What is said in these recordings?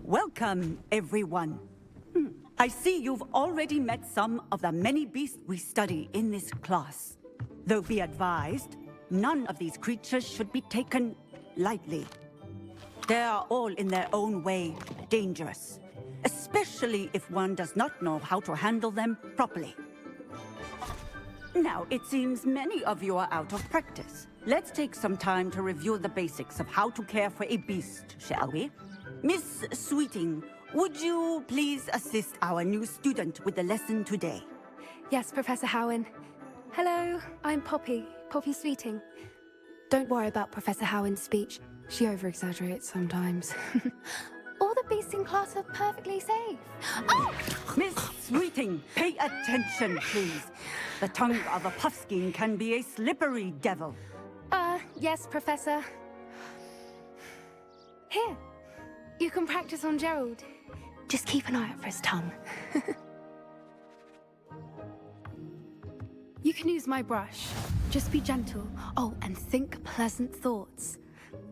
Welcome, everyone. I see you've already met some of the many beasts we study in this class. Though be advised, none of these creatures should be taken lightly. They are all in their own way dangerous, especially if one does not know how to handle them properly. Now, it seems many of you are out of practice. Let's take some time to review the basics of how to care for a beast, shall we? Miss Sweeting, would you please assist our new student with the lesson today? Yes, Professor Howen. Hello, I'm Poppy Sweeting. Don't worry about Professor Howen's speech. She over-exaggerates sometimes. All the beasts in class are perfectly safe. Oh! Miss Sweeting, pay attention, please. The tongue of a puffskein can be a slippery devil. Yes, Professor. Here, you can practice on Gerald. Just keep an eye out for his tongue. You can use my brush. Just be gentle. Oh, and think pleasant thoughts.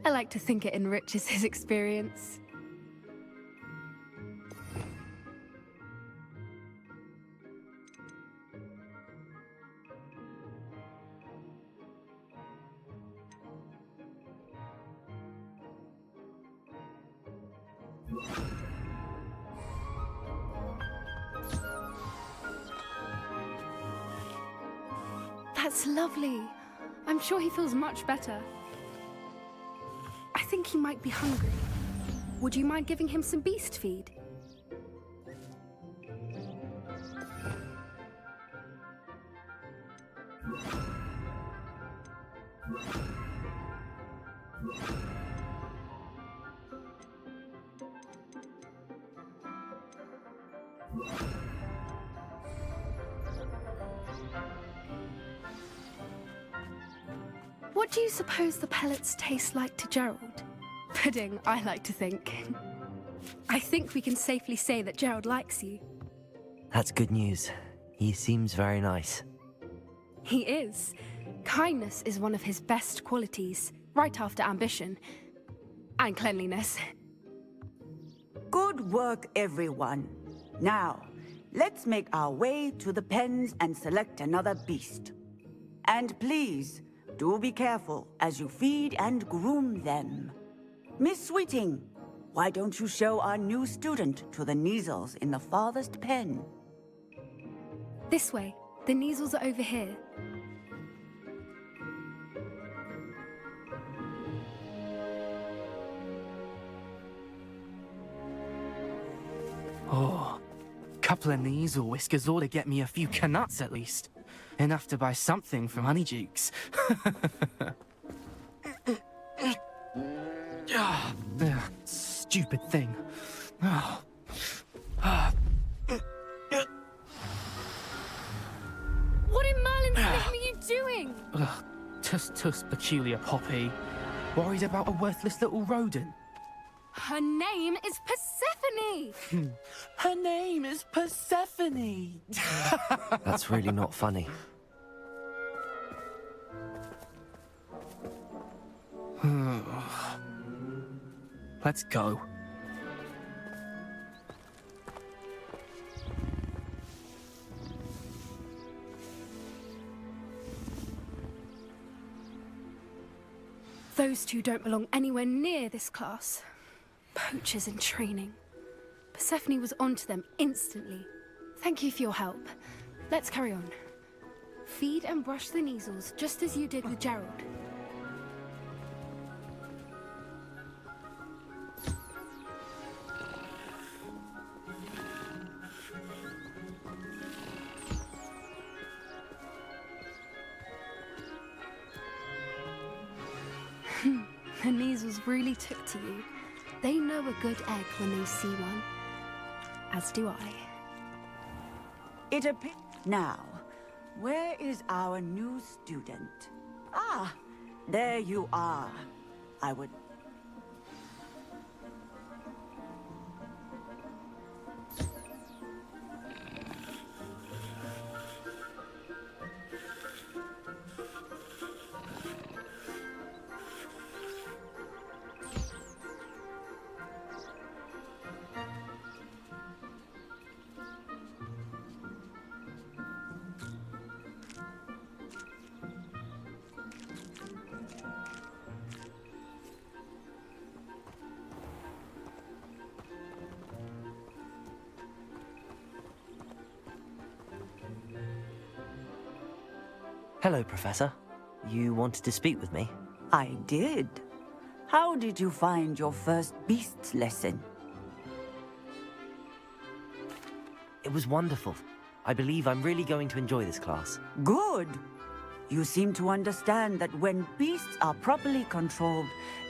I like to think it enriches his experience. That's lovely. I'm sure he feels much better. I think he might be hungry. Would you mind giving him some beast feed? What do you suppose the pellets taste like to Gerald? Pudding, I like to think. I think we can safely say that Gerald likes you. That's good news. He seems very nice. He is. Kindness is one of his best qualities, right after ambition. And cleanliness. Good work, everyone. Now, let's make our way to the pens and select another beast. And please, do be careful as you feed and groom them. Miss Sweeting, why don't you show our new student to the Kneazles in the farthest pen? This way. The Kneazles are over here. Oh, couple of Kneazle whiskers ought to get me a few canuts at least. Enough to buy something from Honeydukes. Stupid thing. What in Merlin's name are you doing? Tuss, peculiar Poppy. Worried about a worthless little rodent. Her name is Persephone! Her name is Persephone! That's really not funny. Let's go. Those two don't belong anywhere near this class. Poachers in training. Persephone was onto them instantly. Thank you for your help. Let's carry on. Feed and brush the Kneazles just as you did with Gerald. The Kneazles really took to you. They know a good egg when they see one. As do I. It appears... Now, where is our new student? Ah, There you are. I would... Hello, Professor. You wanted to speak with me? I did. How did you find your first beasts lesson? It was wonderful. I believe I'm really going to enjoy this class. Good. You seem to understand that when beasts are properly controlled,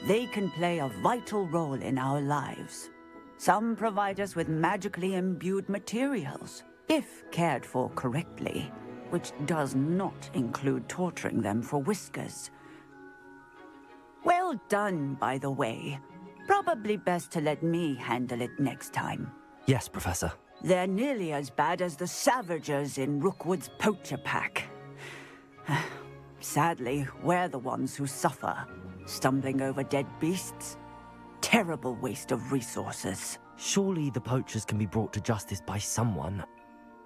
they can play a vital role in our lives. Some provide us with magically imbued materials, if cared for correctly, which does not include torturing them for whiskers. Well done, by the way. Probably best to let me handle it next time. Yes, Professor. They're nearly as bad as the Savagers in Rookwood's poacher pack. Sadly, we're the ones who suffer, stumbling over dead beasts. Terrible waste of resources. Surely the poachers can be brought to justice by someone.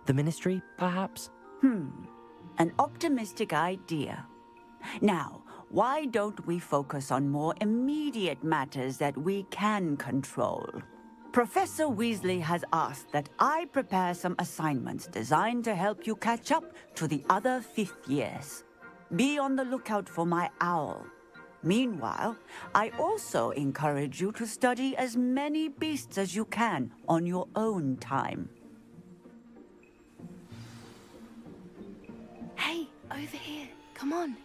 The Ministry, perhaps? An optimistic idea. Now, why don't we focus on more immediate matters that we can control? Professor Weasley has asked that I prepare some assignments designed to help you catch up to the other fifth years. Be on the lookout for my owl. Meanwhile, I also encourage you to study as many beasts as you can on your own time. Hey, over here. Come on.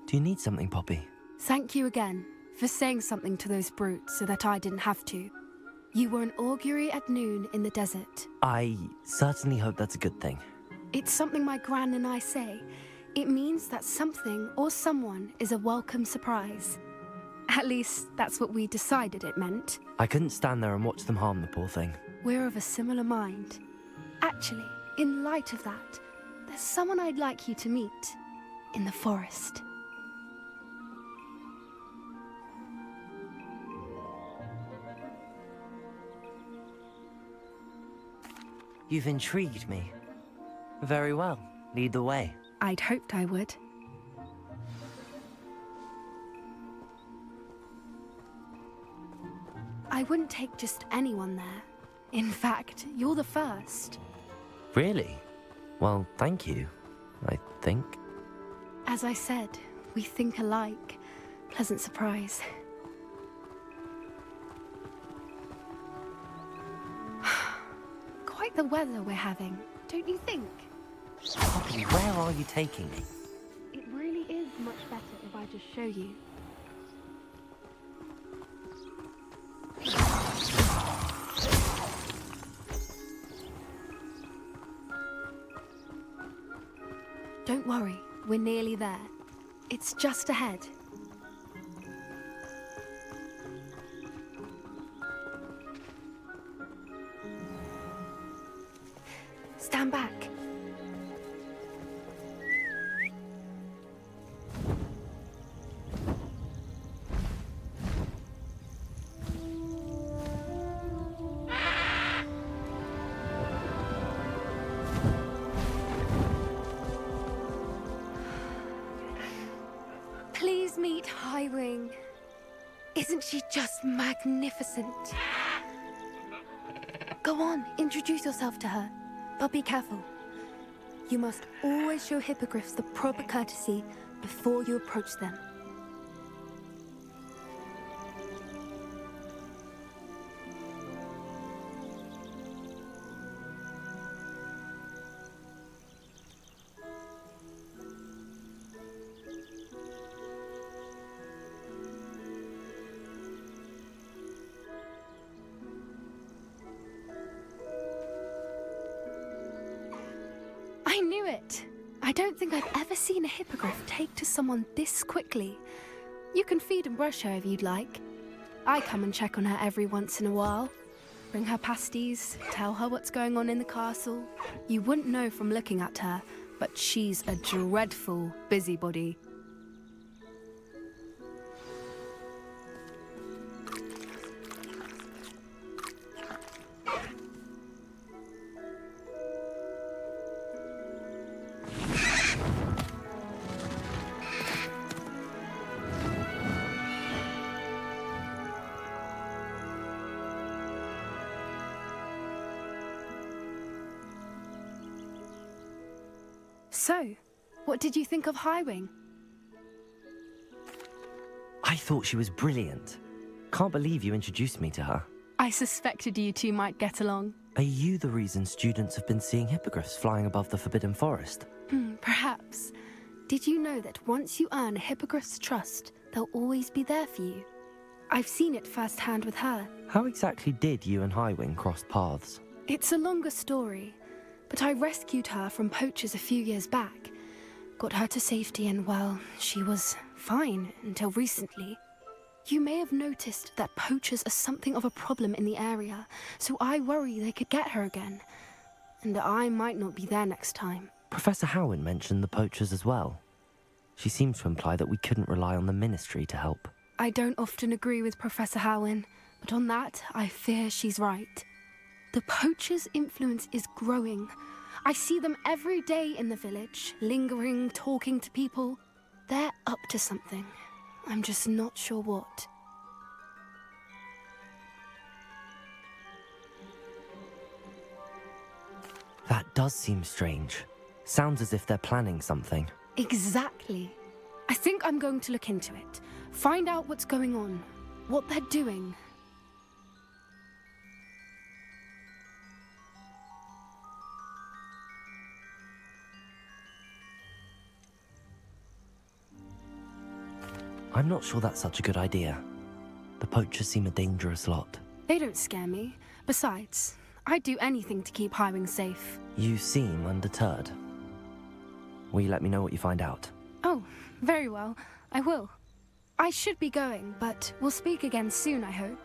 Do you need something, Poppy? Thank you again for saying something to those brutes so that I didn't have to. You were an augury at noon in the desert. I certainly hope that's a good thing. It's something my gran and I say. It means that something or someone is a welcome surprise. At least, that's what we decided it meant. I couldn't stand there and watch them harm the poor thing. We're of a similar mind. Actually, in light of that, there's someone I'd like you to meet. In the forest. You've intrigued me. Very well. Lead the way. I'd hoped I would. I wouldn't take just anyone there. In fact, you're the first. Really? Well, thank you, I think. As I said, we think alike. Pleasant surprise. Quite the weather we're having, don't you think? Poppy, where are you taking me? It really is much better if I just show you. Don't worry, we're nearly there. It's just ahead. Stand back. Please meet Highwing. Isn't she just magnificent? Go on, introduce yourself to her. But be careful. You must always show hippogriffs the proper courtesy before you approach them. it. I don't think I've ever seen a hippogriff take to someone this quickly. You can feed and brush her if you'd like. I come and check on her every once in a while. Bring her pasties, tell her what's going on in the castle. You wouldn't know from looking at her, but she's a dreadful busybody. So, what did you think of Highwing? I thought she was brilliant. Can't believe you introduced me to her. I suspected you two might get along. Are you the reason students have been seeing hippogriffs flying above the Forbidden Forest? Perhaps. Did you know that once you earn a hippogriff's trust, they'll always be there for you? I've seen it firsthand with her. How exactly did you and Highwing cross paths? It's a longer story, but I rescued her from poachers a few years back. Got her to safety and, well, she was fine until recently. You may have noticed that poachers are something of a problem in the area, so I worry they could get her again. And I might not be there next time. Professor Howin mentioned the poachers as well. She seemed to imply that we couldn't rely on the Ministry to help. I don't often agree with Professor Howin, but on that, I fear she's right. The poachers' influence is growing. I see them every day in the village, lingering, talking to people. They're up to something. I'm just not sure what. That does seem strange. Sounds as if they're planning something. Exactly. I think I'm going to look into it. Find out what's going on, what they're doing. I'm not sure that's such a good idea. The poachers seem a dangerous lot. They don't scare me. Besides, I'd do anything to keep Highwing safe. You seem undeterred. Will you let me know what you find out? Oh, very well. I will. I should be going, but we'll speak again soon, I hope.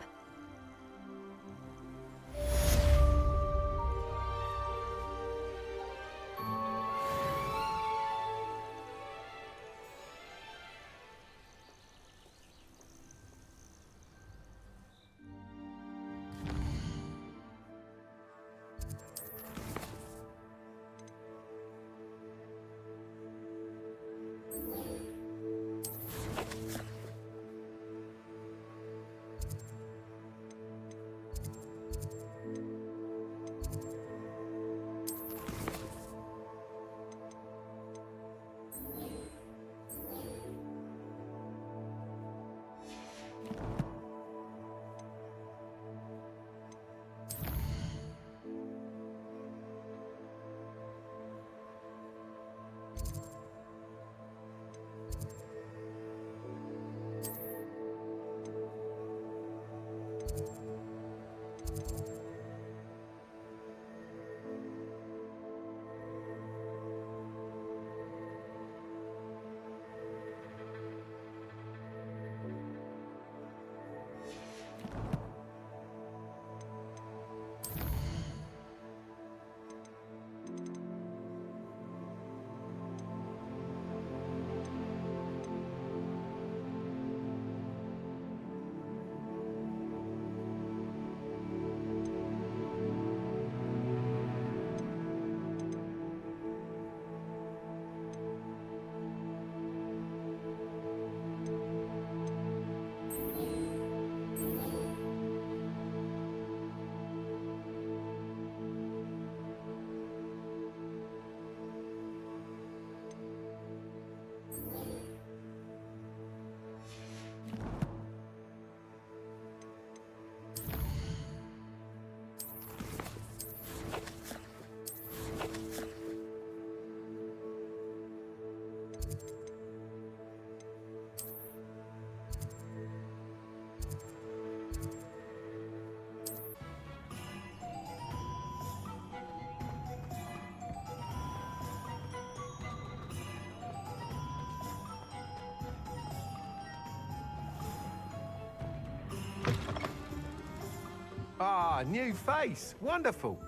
Ah, new face. Wonderful.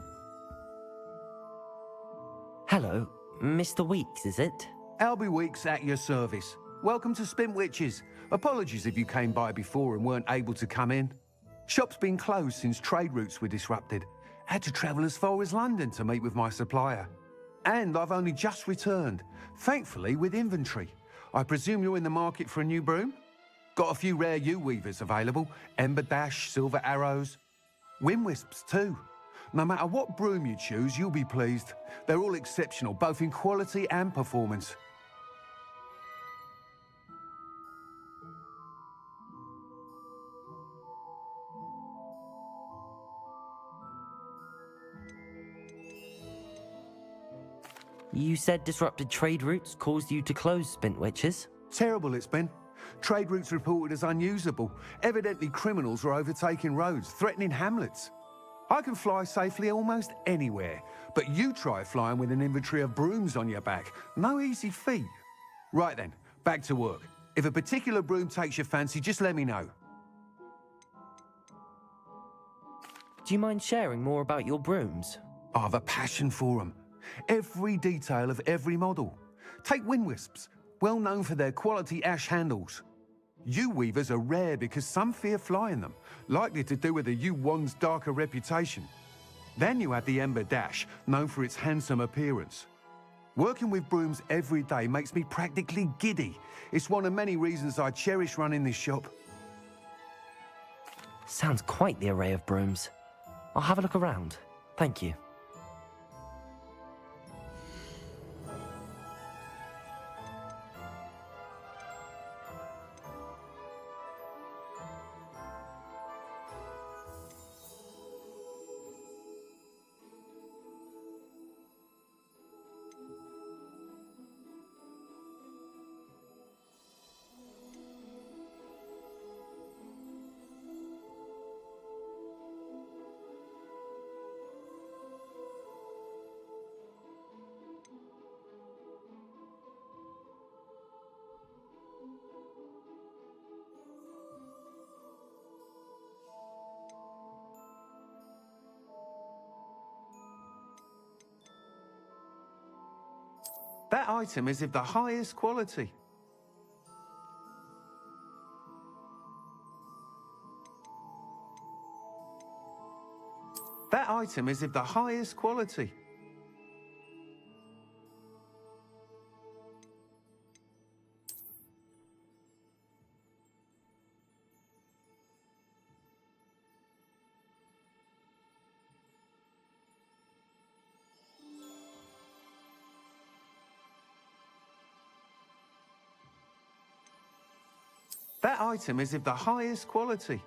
Hello, Mr. Weeks, is it? Albie Weeks at your service. Welcome to Spintwitches. Apologies if you came by before and weren't able to come in. Shop's been closed since trade routes were disrupted. Had to travel as far as London to meet with my supplier. And I've only just returned, thankfully with inventory. I presume you're in the market for a new broom? Got a few rare U-weavers available. Ember Dash, Silver Arrows. Wind Wisps too. No matter what broom you choose, you'll be pleased. They're all exceptional, both in quality and performance. You said disrupted trade routes caused you to close Spintwitches? Terrible it's been. Trade routes reported as unusable. Evidently criminals are overtaking roads, threatening hamlets. I can fly safely almost anywhere, but you try flying with an inventory of brooms on your back. No easy feat. Right then, back to work. If a particular broom takes your fancy, just let me know. Do you mind sharing more about your brooms? I have a passion for them. Every detail of every model. Take Wind Wisps, well known for their quality ash handles. U-weavers are rare because some fear flying them, likely to do with the U-wand's darker reputation. Then you have the Ember Dash, known for its handsome appearance. Working with brooms every day makes me practically giddy. It's one of many reasons I cherish running this shop. Sounds quite the array of brooms. I'll have a look around. Thank you. That item is of the highest quality. That item is of the highest quality. That item is of the highest quality.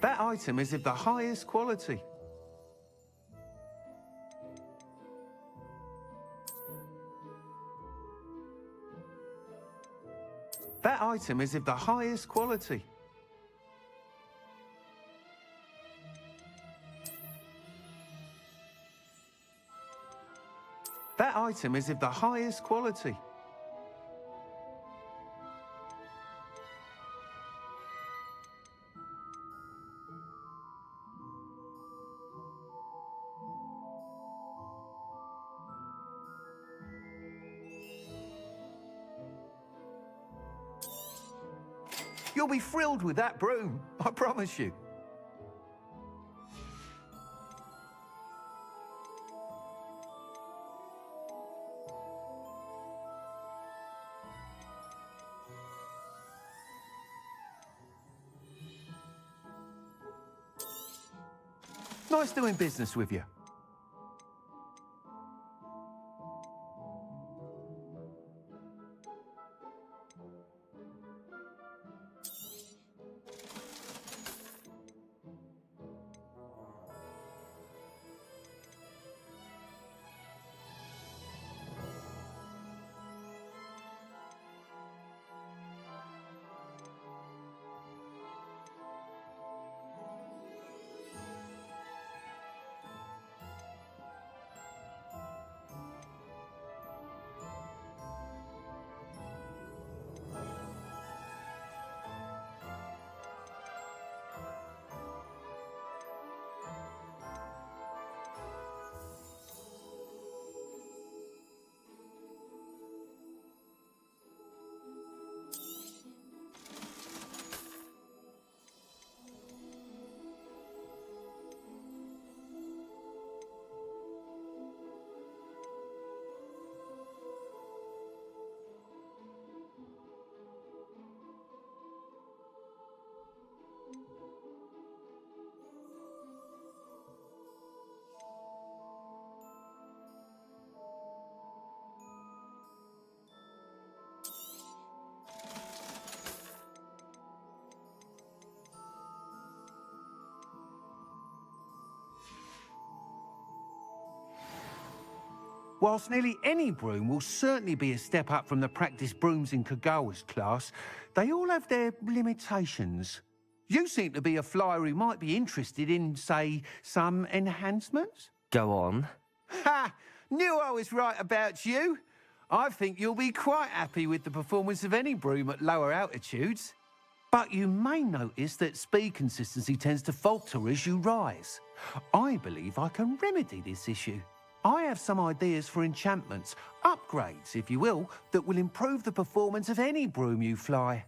That item is of the highest quality. That item is of the highest quality. That item is of the highest quality. You'll be thrilled with that broom, I promise you. Nice doing business with you. Whilst nearly any broom will certainly be a step up from the practice brooms in Kagawa's class, they all have their limitations. You seem to be a flyer who might be interested in, say, some enhancements? Go on. Ha! Knew I was right about you. I think you'll be quite happy with the performance of any broom at lower altitudes. But you may notice that speed consistency tends to falter as you rise. I believe I can remedy this issue. I have some ideas for enchantments, upgrades, if you will, that will improve the performance of any broom you fly.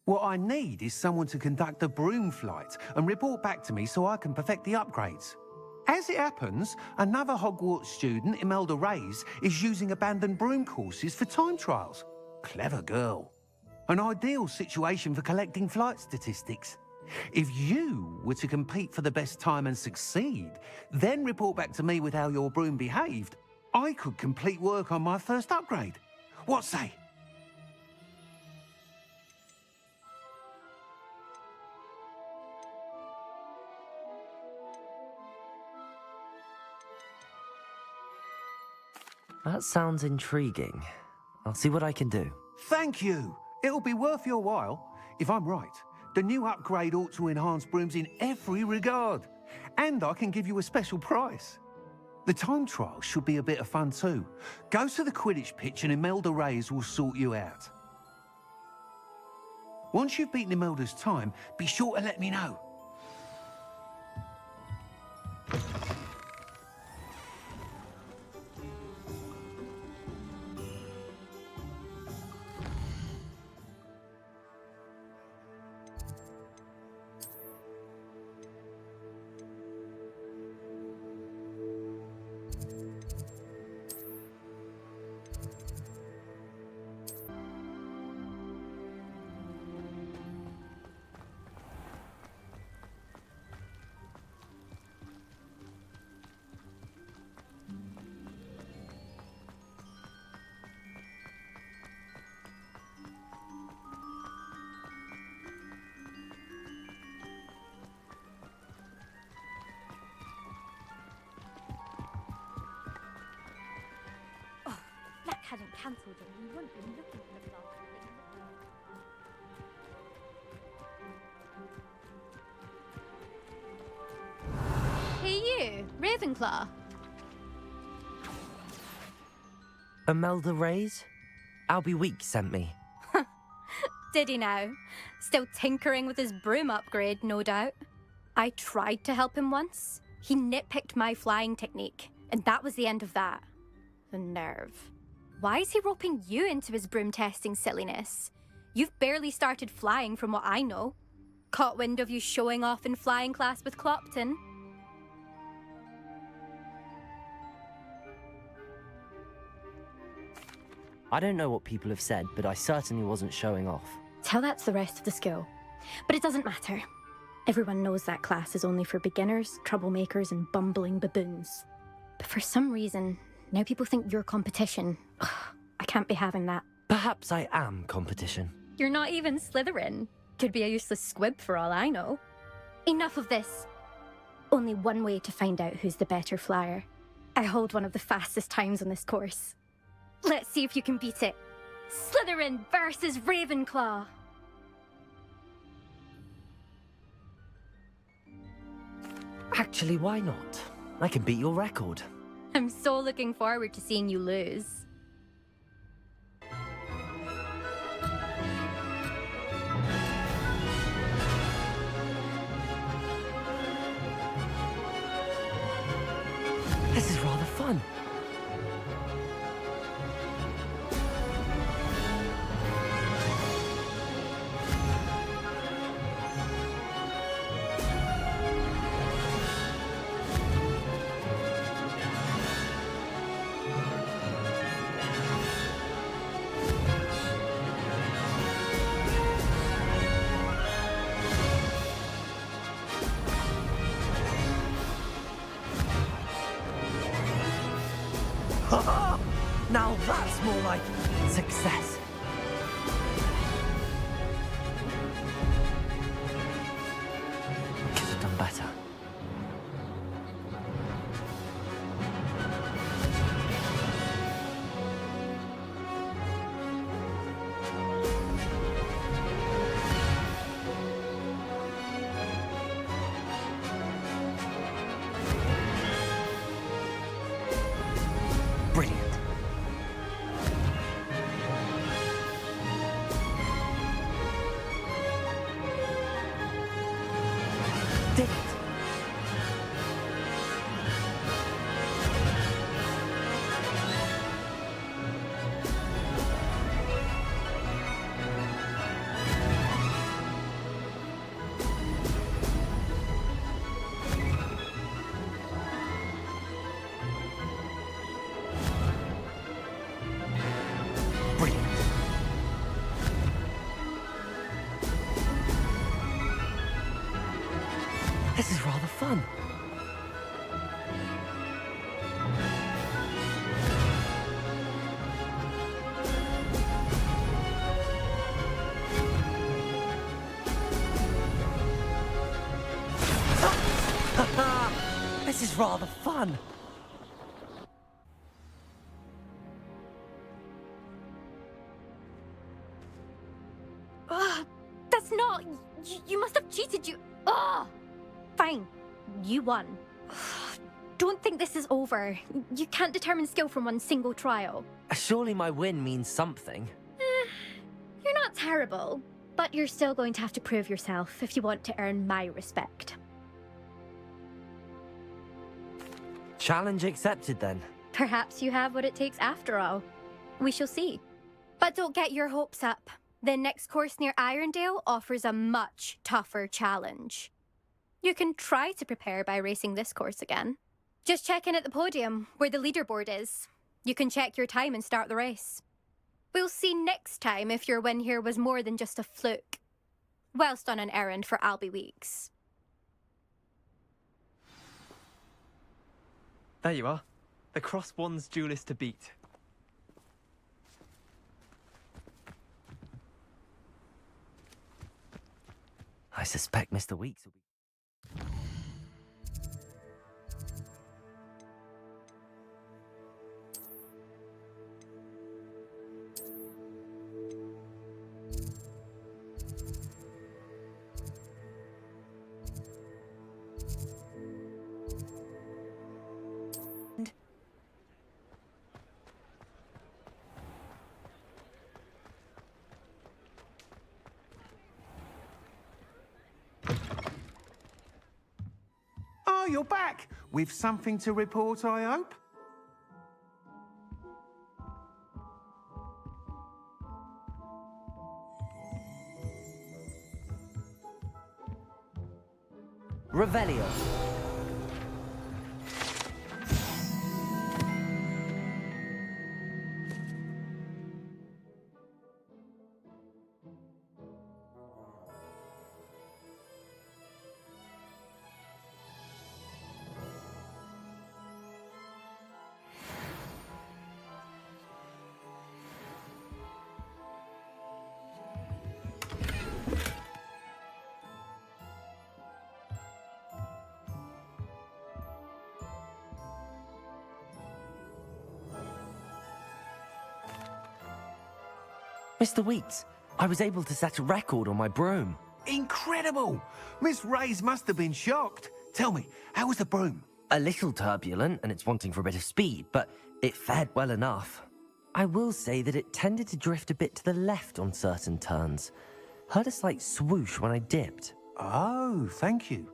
What I need is someone to conduct a broom flight and report back to me so I can perfect the upgrades. As it happens, another Hogwarts student, Imelda Reyes, is using abandoned broom courses for time trials. Clever girl. An ideal situation for collecting flight statistics. If you were to compete for the best time and succeed, then report back to me with how your broom behaved, I could complete work on my first upgrade. What say? That sounds intriguing. I'll see what I can do. Thank you. It'll be worth your while. If I'm right, the new upgrade ought to enhance brooms in every regard. And I can give you a special price. The time trial should be a bit of fun too. Go to the Quidditch pitch and Imelda Reyes will sort you out. Once you've beaten Imelda's time, be sure to let me know. Black hadn't cancelled it, we wouldn't be looking for the class. Hey you, Ravenclaw. Imelda Reyes? Albie Week sent me. Did he now? Still tinkering with his broom upgrade, no doubt. I tried to help him once. He nitpicked my flying technique, and that was the end of that. The nerve. Why is he roping you into his broom testing silliness? You've barely started flying from what I know. Caught wind of you showing off in flying class with Clopton. I don't know what people have said, but I certainly wasn't showing off. Tell that to the rest of the school. But it doesn't matter. Everyone knows that class is only for beginners, troublemakers, and bumbling baboons. But for some reason, now people think you're competition. Ugh, I can't be having that. Perhaps I am competition. You're not even Slytherin. Could be a useless squib for all I know. Enough of this. Only one way to find out who's the better flyer. I hold one of the fastest times on this course. Let's see if you can beat it. Slytherin versus Ravenclaw. Actually, why not? I can beat your record. I'm so looking forward to seeing you lose. This is rather fun. Now that's more like success. Could have done better. This is rather fun. Ugh, that's not... You must have cheated, you... Ugh! Fine. You won. Ugh, don't think this is over. You can't determine skill from one single trial. Surely my win means something. You're not terrible, but you're still going to have to prove yourself if you want to earn my respect. Challenge accepted then. Perhaps you have what it takes after all. We shall see. But don't get your hopes up. The next course near Irondale offers a much tougher challenge. You can try to prepare by racing this course again. Just check in at the podium, where the leaderboard is. You can check your time and start the race. We'll see next time if your win here was more than just a fluke. Whilst on an errand for Albie Weeks. There you are. The Cross Wands duelist to beat. I suspect Mr. Weeks will be... Oh, you're back! With something to report, I hope? Revelio. Mr. Weeks, I was able to set a record on my broom. Incredible! Miss Reyes must have been shocked. Tell me, how was the broom? A little turbulent, and it's wanting for a bit of speed, but it fared well enough. I will say that it tended to drift a bit to the left on certain turns. Heard a slight swoosh when I dipped. Oh, thank you.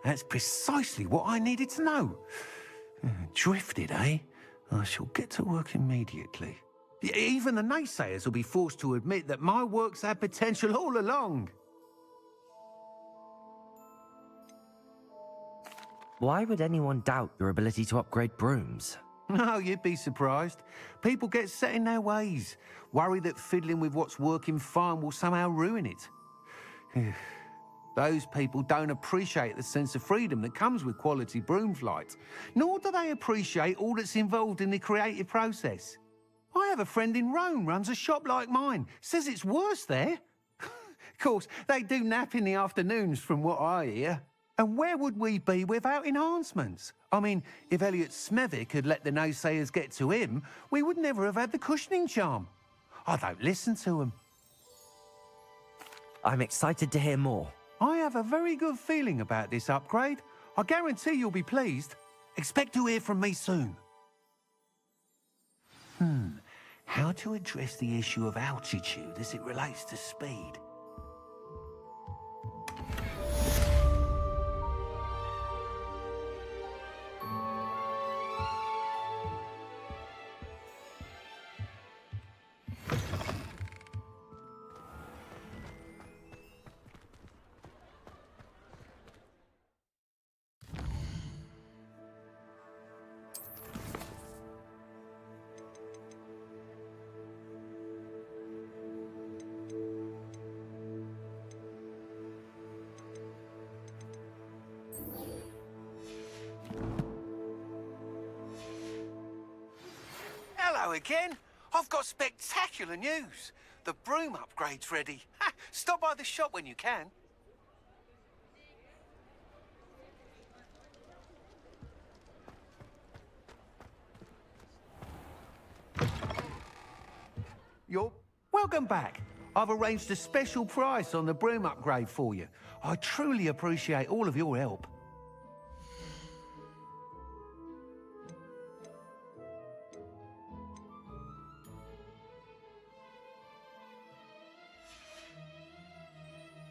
That's precisely what I needed to know. Drifted, eh? I shall get to work immediately. Even the naysayers will be forced to admit that my work's had potential all along. Why would anyone doubt your ability to upgrade brooms? No, you'd be surprised. People get set in their ways, worry that fiddling with what's working fine will somehow ruin it. Those people don't appreciate the sense of freedom that comes with quality broom flight, nor do they appreciate all that's involved in the creative process. I have a friend in Rome runs a shop like mine, says it's worse there. Of course, they do nap in the afternoons from what I hear. And where would we be without enhancements? I mean, if Elliot Smethwick had let the naysayers get to him, we would never have had the cushioning charm. I don't listen to them. I'm excited to hear more. I have a very good feeling about this upgrade. I guarantee you'll be pleased. Expect to hear from me soon. How to address the issue of altitude as it relates to speed? Hello again. I've got spectacular news. The broom upgrade's ready. Stop by the shop when you can. Welcome back. I've arranged a special price on the broom upgrade for you. I truly appreciate all of your help.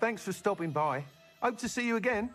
Thanks for stopping by. Hope to see you again.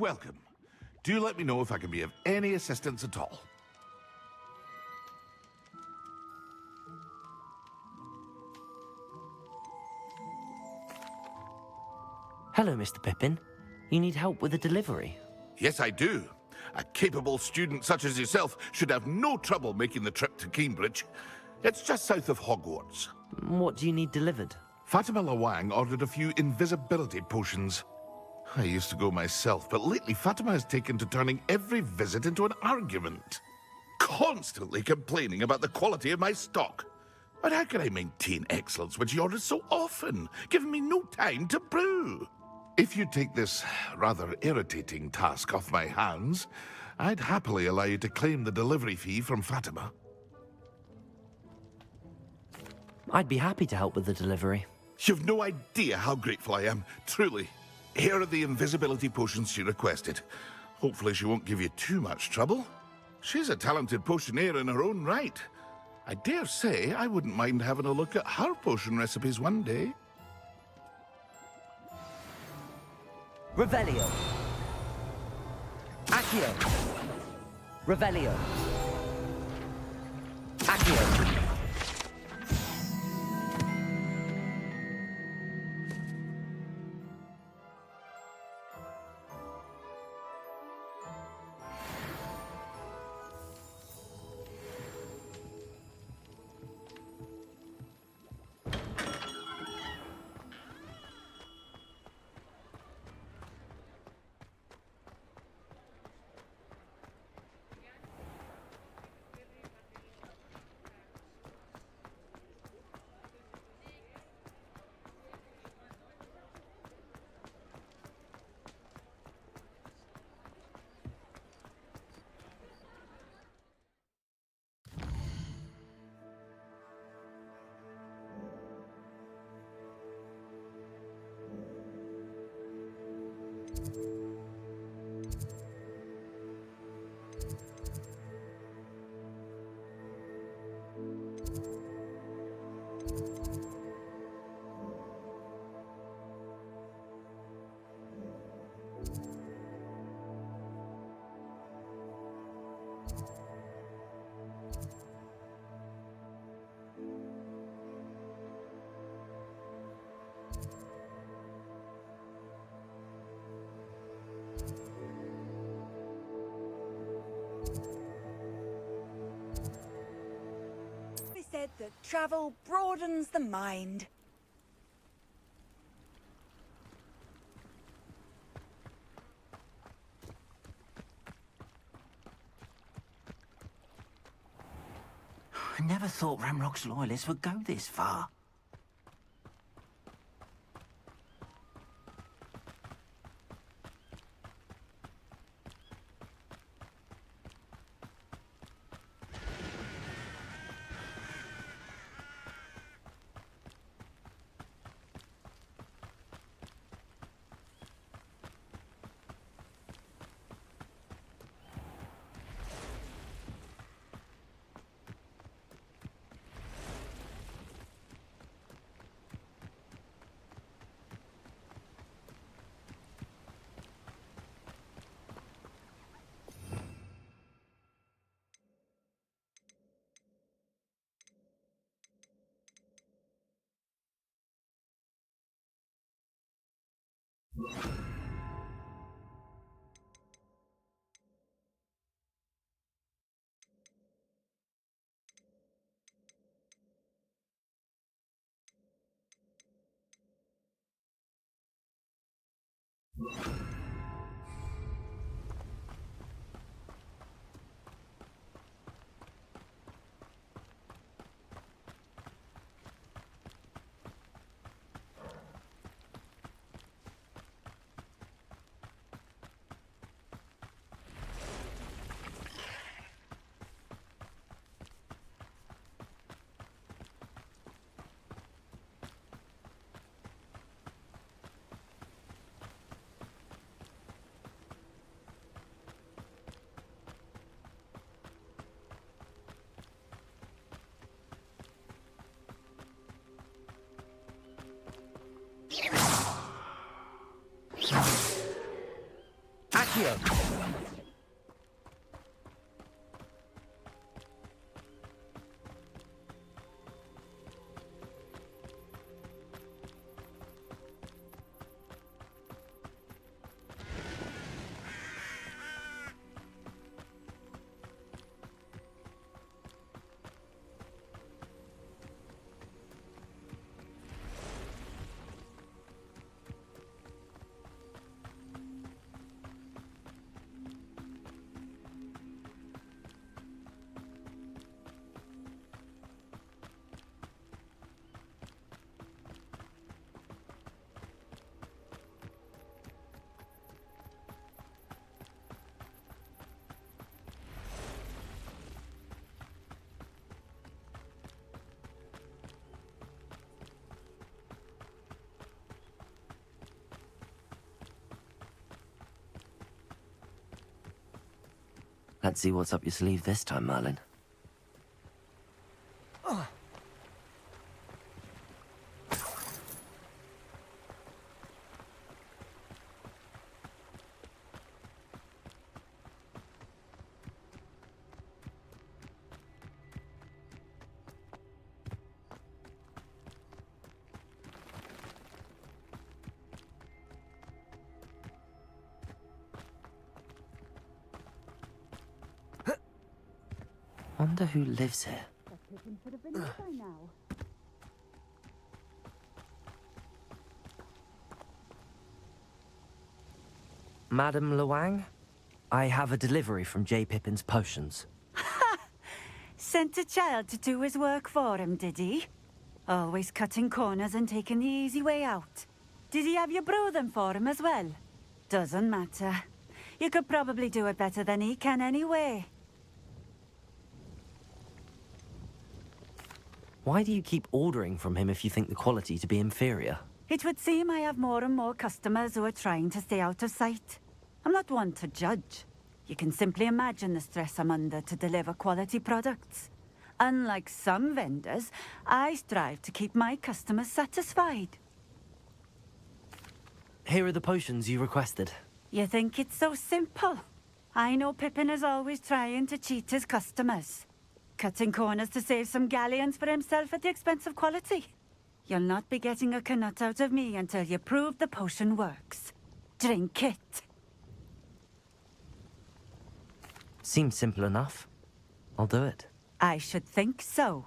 welcome. Do let me know if I can be of any assistance at all. Hello, Mr. Pippin. You need help with a delivery? Yes, I do. A capable student such as yourself should have no trouble making the trip to Cambridge. It's just south of Hogwarts. What do you need delivered? Fatima Lawang ordered a few invisibility potions. I used to go myself, but lately Fatima has taken to turning every visit into an argument. Constantly complaining about the quality of my stock. But how can I maintain excellence when she orders so often, giving me no time to brew? If you take this rather irritating task off my hands, I'd happily allow you to claim the delivery fee from Fatima. I'd be happy to help with the delivery. You've no idea how grateful I am, truly. Here are the invisibility potions she requested. Hopefully she won't give you too much trouble. She's a talented potioneer in her own right. I dare say I wouldn't mind having a look at her potion recipes one day. Revelio. Accio. Revelio. Accio. Said that travel broadens the mind. I never thought Ramrock's loyalists would go this far. here. Let's see what's up your sleeve this time, Merlin. Wonder who lives here. Madam Luang, I have a delivery from J. Pippin's Potions. Sent a child to do his work for him, did he? Always cutting corners and taking the easy way out. Did he have you brew them for him as well? Doesn't matter. You could probably do it better than he can anyway. Why do you keep ordering from him if you think the quality to be inferior? It would seem I have more and more customers who are trying to stay out of sight. I'm not one to judge. You can simply imagine the stress I'm under to deliver quality products. Unlike some vendors, I strive to keep my customers satisfied. Here are the potions you requested. You think it's so simple? I know Pippin is always trying to cheat his customers. Cutting corners to save some galleons for himself at the expense of quality. You'll not be getting a knut out of me until you prove the potion works. Drink it. Seems simple enough. I'll do it. I should think so.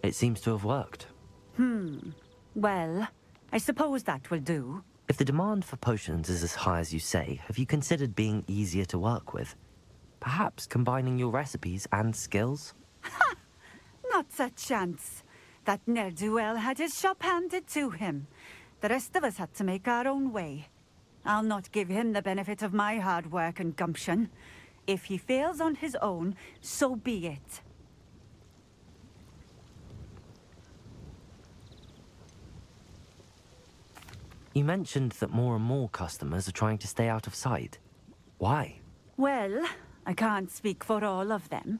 It seems to have worked. Well, I suppose that will do. If the demand for potions is as high as you say, have you considered being easier to work with? Perhaps combining your recipes and skills? Not a chance. That ne'er-do-well had his shop handed to him. The rest of us had to make our own way. I'll not give him the benefit of my hard work and gumption. If he fails on his own, so be it. You mentioned that more and more customers are trying to stay out of sight. Why? Well, I can't speak for all of them,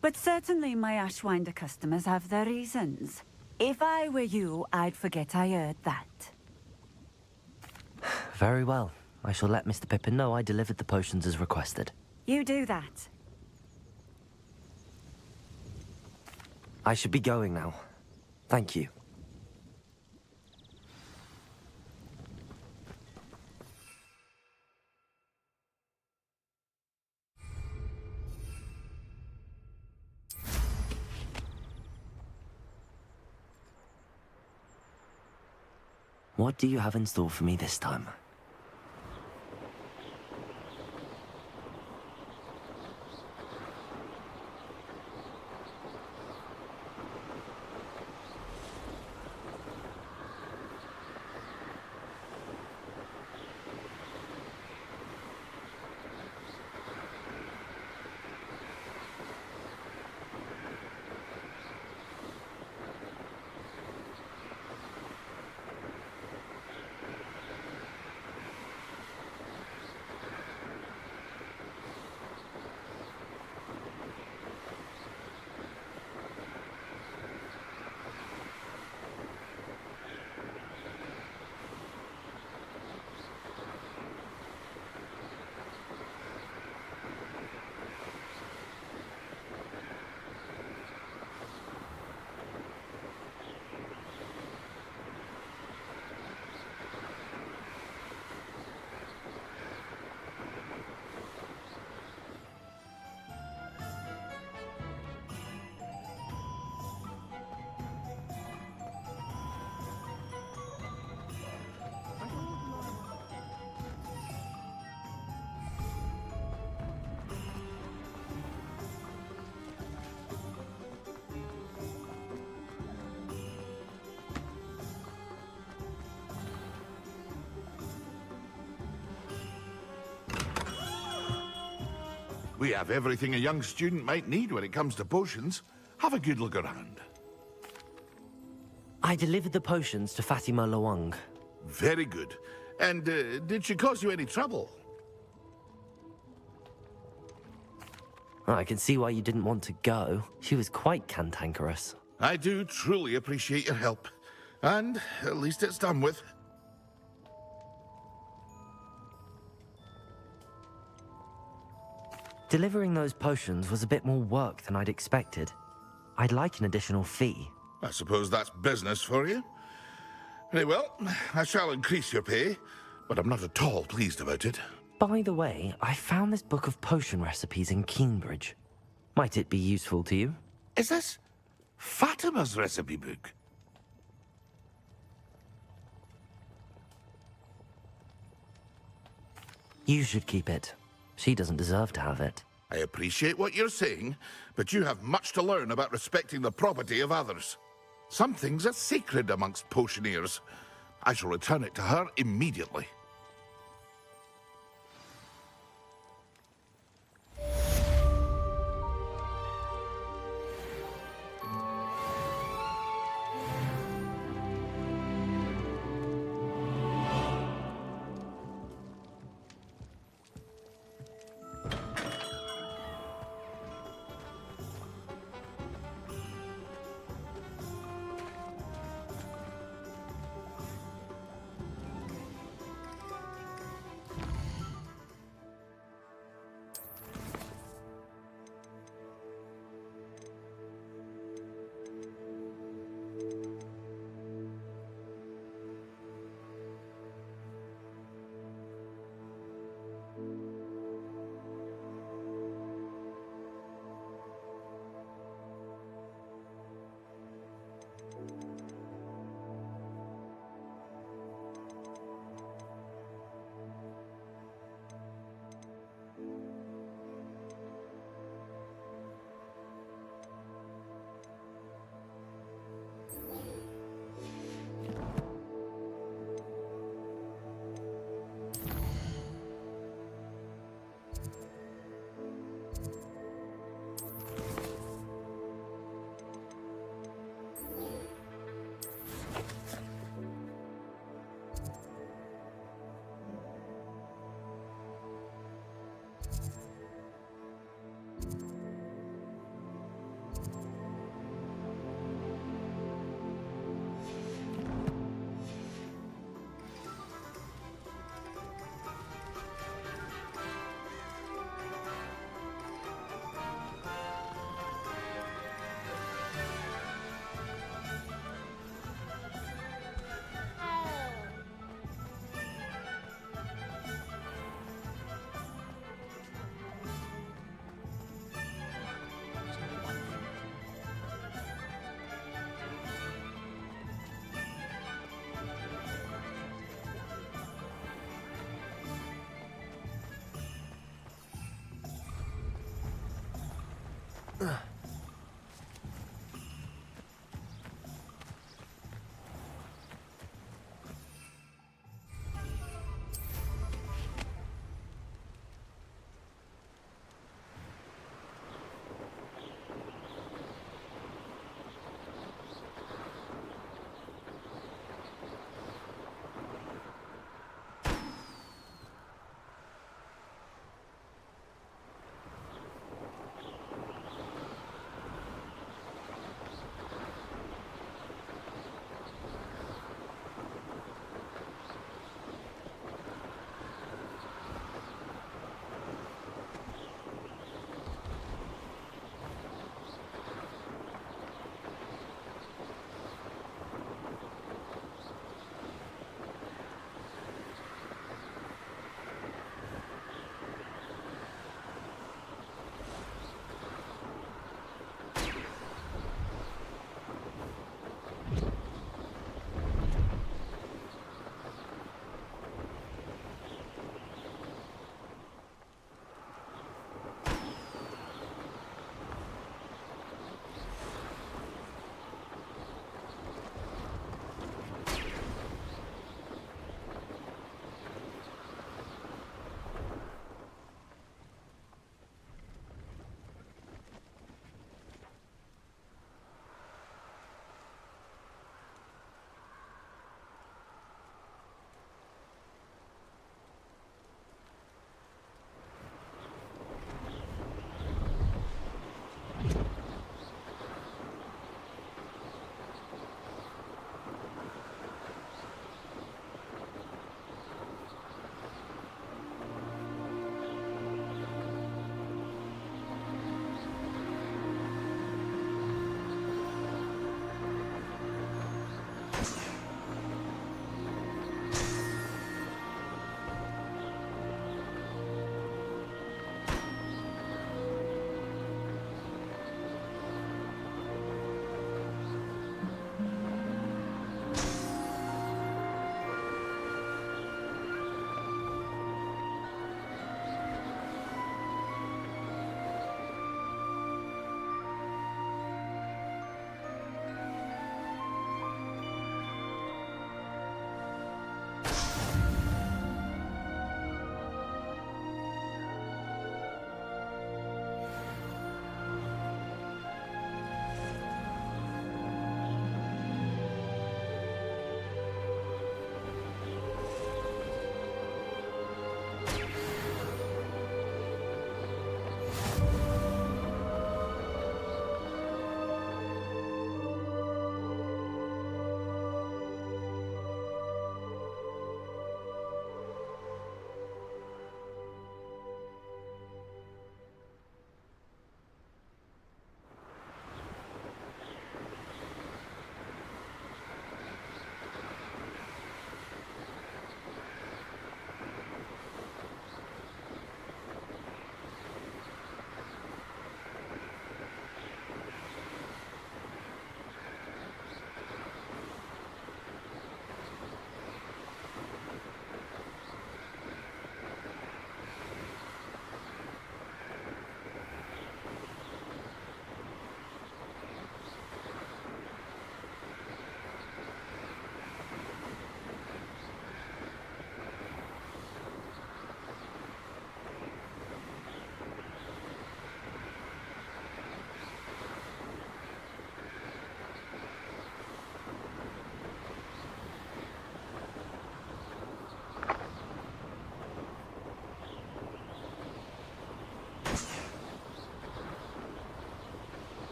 but certainly my Ashwinder customers have their reasons. If I were you, I'd forget I heard that. Very well. I shall let Mr. Pippin know I delivered the potions as requested. You do that. I should be going now. Thank you. What do you have in store for me this time? We have everything a young student might need when it comes to potions. Have a good look around. I delivered the potions to Fatima Lawang. Very good. And did she cause you any trouble? I can see why you didn't want to go. She was quite cantankerous. I do truly appreciate your help. And at least it's done with. Delivering those potions was a bit more work than I'd expected. I'd like an additional fee. I suppose that's business for you. Very well, I shall increase your pay, but I'm not at all pleased about it. By the way, I found this book of potion recipes in Keenbridge. Might it be useful to you? Is this Fatima's recipe book? You should keep it. She doesn't deserve to have it. I appreciate what you're saying, but you have much to learn about respecting the property of others. Some things are sacred amongst potioneers. I shall return it to her immediately.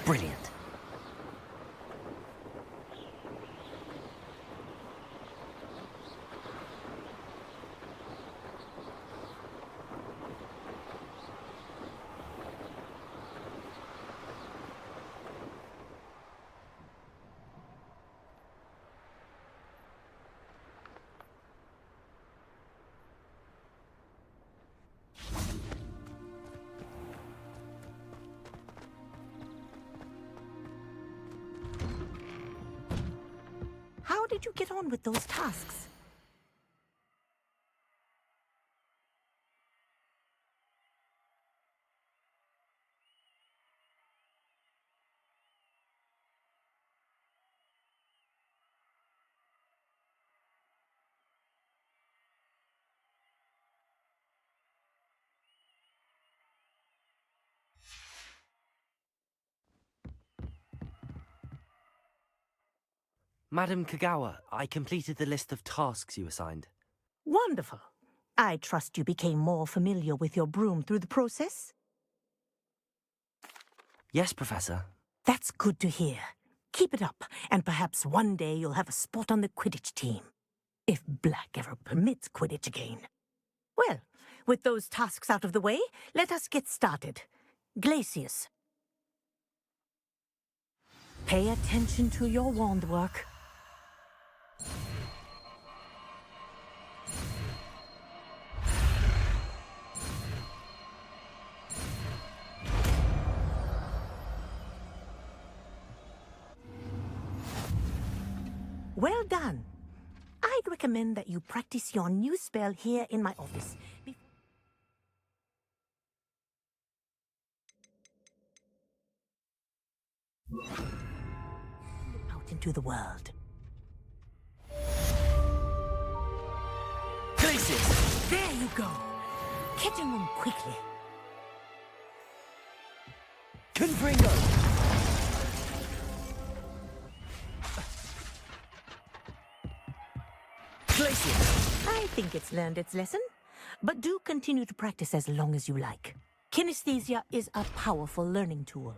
Brilliant. How did you get on with those tasks? Madam Kagawa, I completed the list of tasks you assigned. Wonderful. I trust you became more familiar with your broom through the process? Yes, Professor. That's good to hear. Keep it up, and perhaps one day you'll have a spot on the Quidditch team. If Black ever permits Quidditch again. Well, with those tasks out of the way, let us get started. Glacius. Pay attention to your wand work. Well done. I'd recommend that you practice your new spell here in my office. Out into the world. Glacius! There you go. Get in room quickly. Confringo! Glacius! I think it's learned its lesson, but do continue to practice as long as you like. Kinesthesia is a powerful learning tool.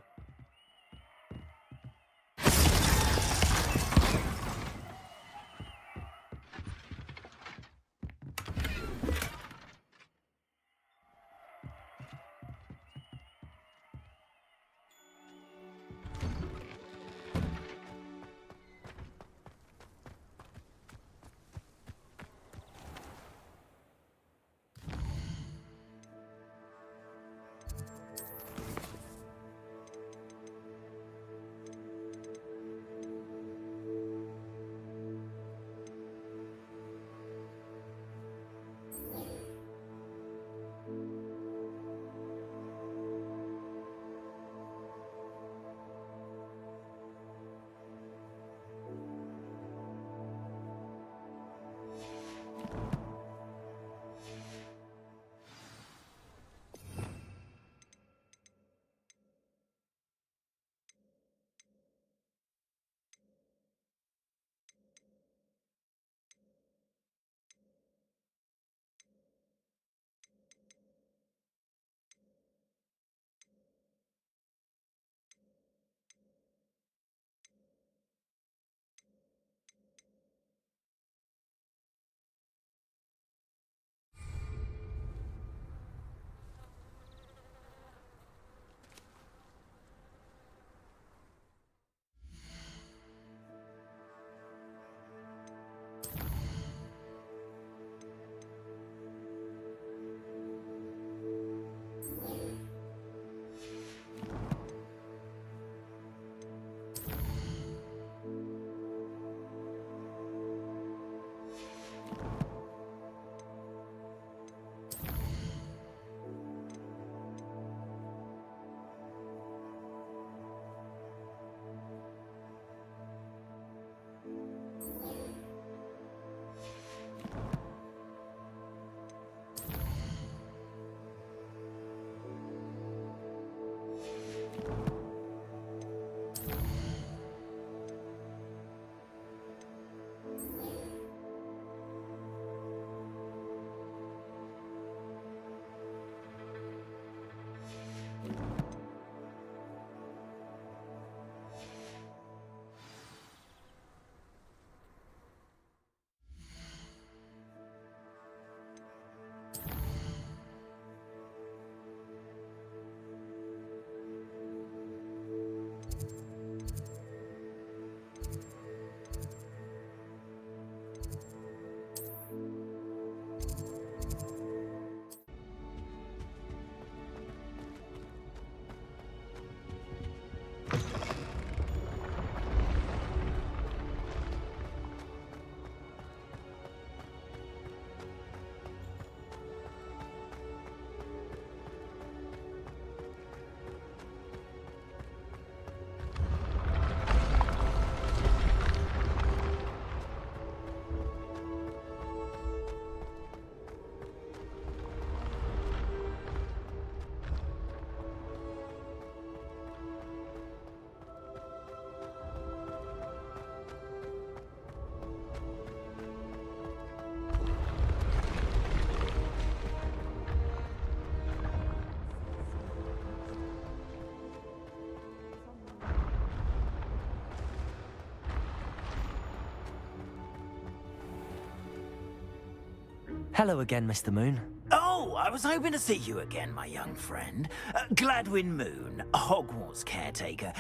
Hello again, Mr. Moon. Oh, I was hoping to see you again, my young friend. Gladwin Moon, Hogwarts caretaker,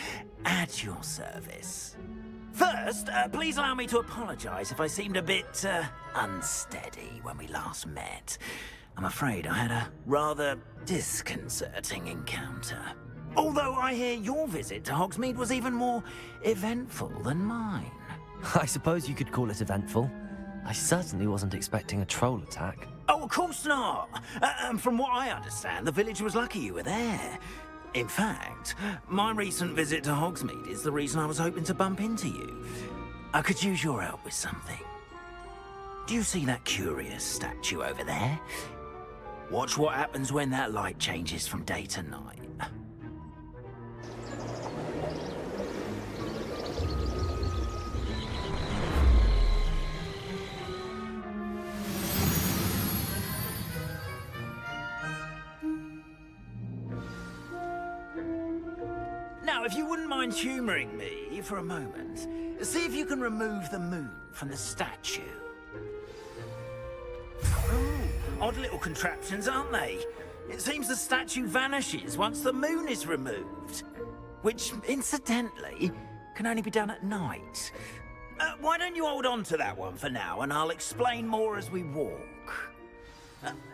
at your service. First, please allow me to apologize if I seemed a bit, unsteady when we last met. I'm afraid I had a rather disconcerting encounter. Although I hear your visit to Hogsmeade was even more eventful than mine. I suppose you could call it eventful. I certainly wasn't expecting a troll attack. Oh, of course not. From what I understand, the village was lucky you were there. In fact, my recent visit to Hogsmeade is the reason I was hoping to bump into you. I could use your help with something. Do you see that curious statue over there? Watch what happens when that light changes from day to night. Now, if you wouldn't mind humouring me for a moment, see if you can remove the moon from the statue. Oh, odd little contraptions, aren't they? It seems the statue vanishes once the moon is removed. Which, incidentally, can only be done at night. Why don't you hold on to that one for now, and I'll explain more as we walk.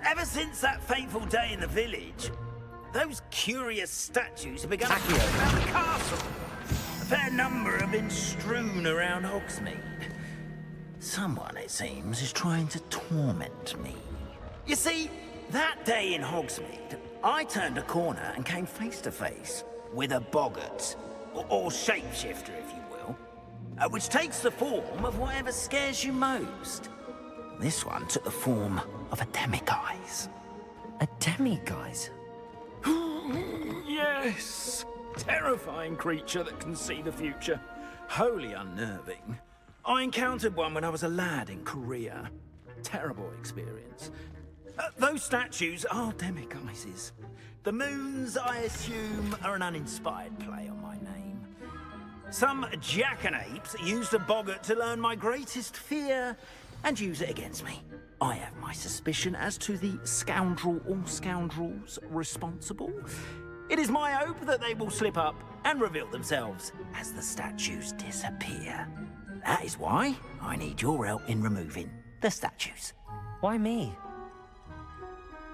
Ever since that fateful day in the village, those curious statues have begun to around the castle. A fair number have been strewn around Hogsmeade. Someone, it seems, is trying to torment me. You see, that day in Hogsmeade, I turned a corner and came face to face with a boggart, or shapeshifter, if you will, which takes the form of whatever scares you most. This one took the form of a demiguise. A demiguise? Yes! Terrifying creature that can see the future. Wholly unnerving. I encountered one when I was a lad in Korea. Terrible experience. Those statues are demiguises. The moons, I assume, are an uninspired play on my name. Some jackanapes used a boggart to learn my greatest fear and use it against me. I have my suspicion as to the scoundrel or scoundrels responsible. It is my hope that they will slip up and reveal themselves as the statues disappear. That is why I need your help in removing the statues. Why me?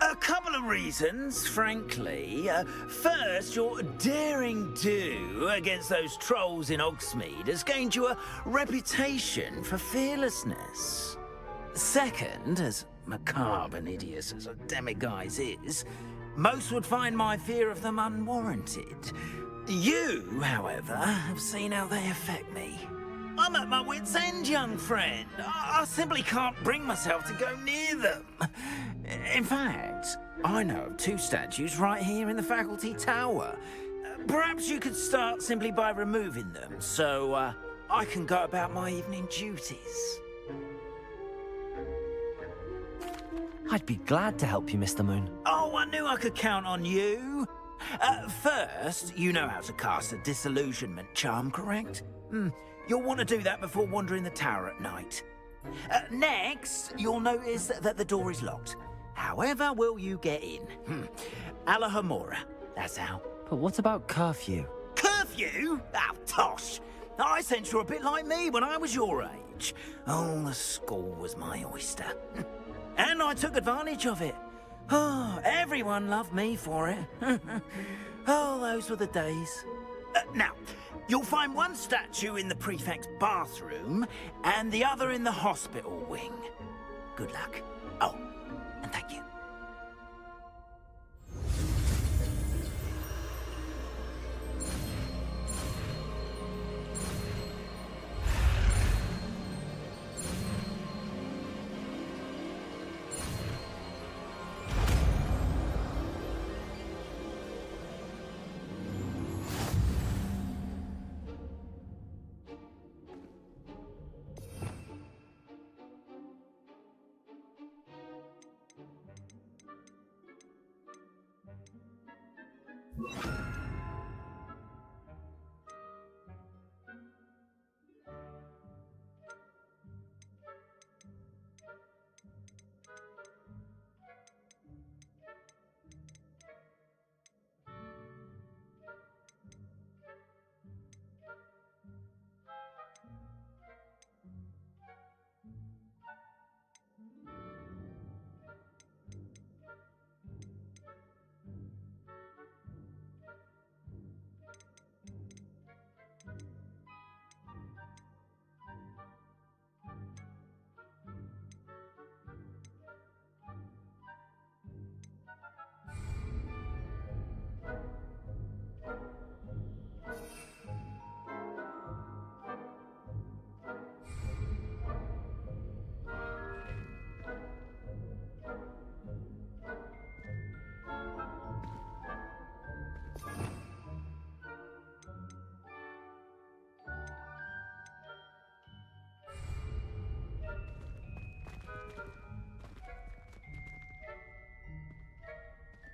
A couple of reasons, frankly. First, your daring do against those trolls in Hogsmeade has gained you a reputation for fearlessness. Second, as macabre and hideous as a demiguise is, most would find my fear of them unwarranted. You, however, have seen how they affect me. I'm at my wit's end, young friend. I simply can't bring myself to go near them. In fact, I know of two statues right here in the faculty tower. Perhaps you could start simply by removing them, so I can go about my evening duties. I'd be glad to help you, Mr. Moon. Oh, I knew I could count on you. First, you know how to cast a disillusionment charm, correct? You'll want to do that before wandering the tower at night. Next, you'll notice that the door is locked. However will you get in? Alahomora, that's how. But what about curfew? Curfew? Oh, tosh. I sense you're a bit like me when I was your age. Oh, the school was my oyster. And I took advantage of it. Oh, everyone loved me for it. Oh, those were the days. Now, you'll find one statue in the prefect's bathroom and the other in the hospital wing. Good luck. Oh, and thank you.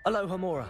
Aloha Mora.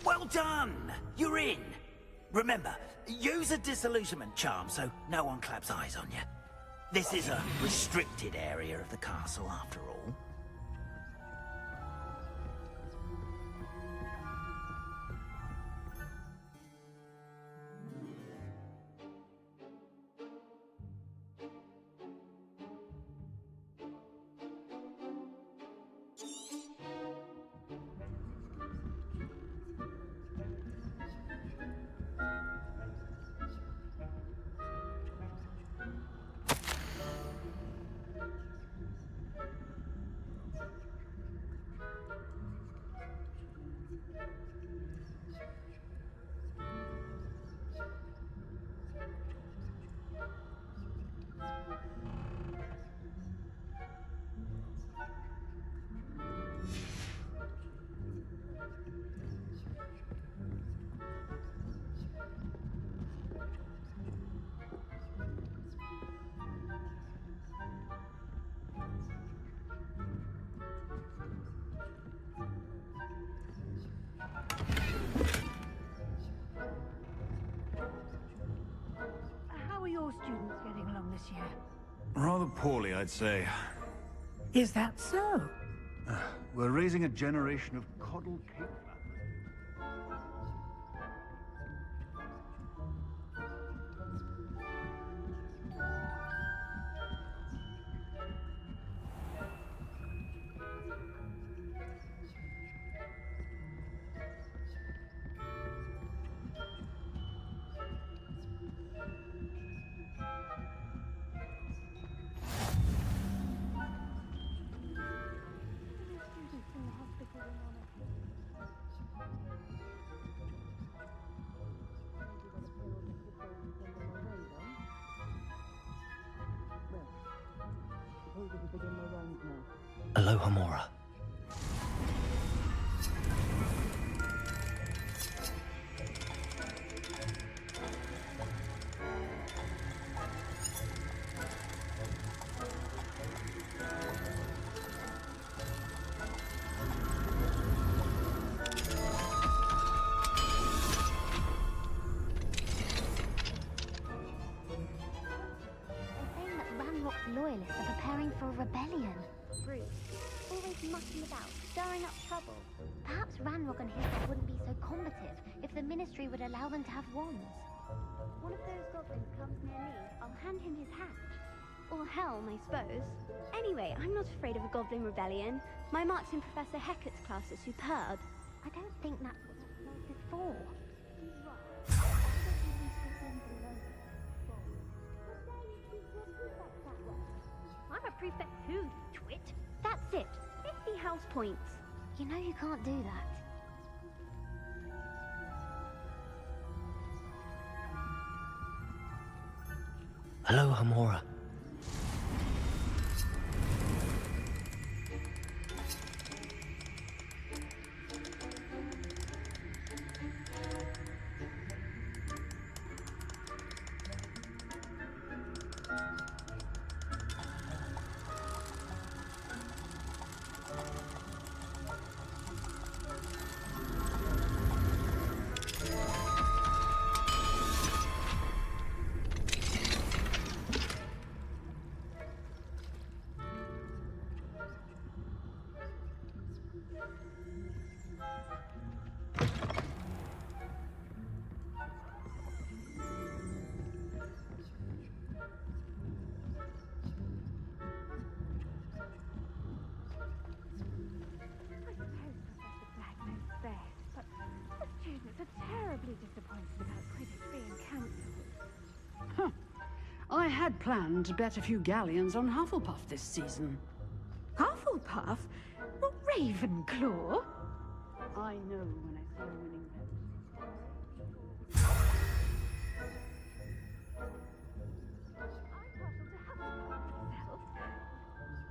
Well done! You're in! Remember, use a disillusionment charm so no one claps eyes on you. This is a restricted area of the castle, after all. How are your students getting along this year? Rather poorly, I'd say. Is that so? We're raising a generation of coddle cake Aloha Mora. Loyalists are preparing for a rebellion. Rude. Always mucking about, stirring up trouble. Perhaps Ranrock and his lot wouldn't be so combative if the Ministry would allow them to have wands. One of those goblins comes near me, I'll hand him his hat. Or helm, I suppose. Anyway, I'm not afraid of a goblin rebellion. My marks in Professor Hecat's class are superb. I don't think that's what that is for. I'm a prefect too, you twit. That's it. 50 house points. You know you can't do that. Aloha Mora. really disappointed about Quidditch being cancelled. Huh. I had planned to bet a few galleons on Hufflepuff this season. Hufflepuff? Not Ravenclaw? I know when I see a winning bet.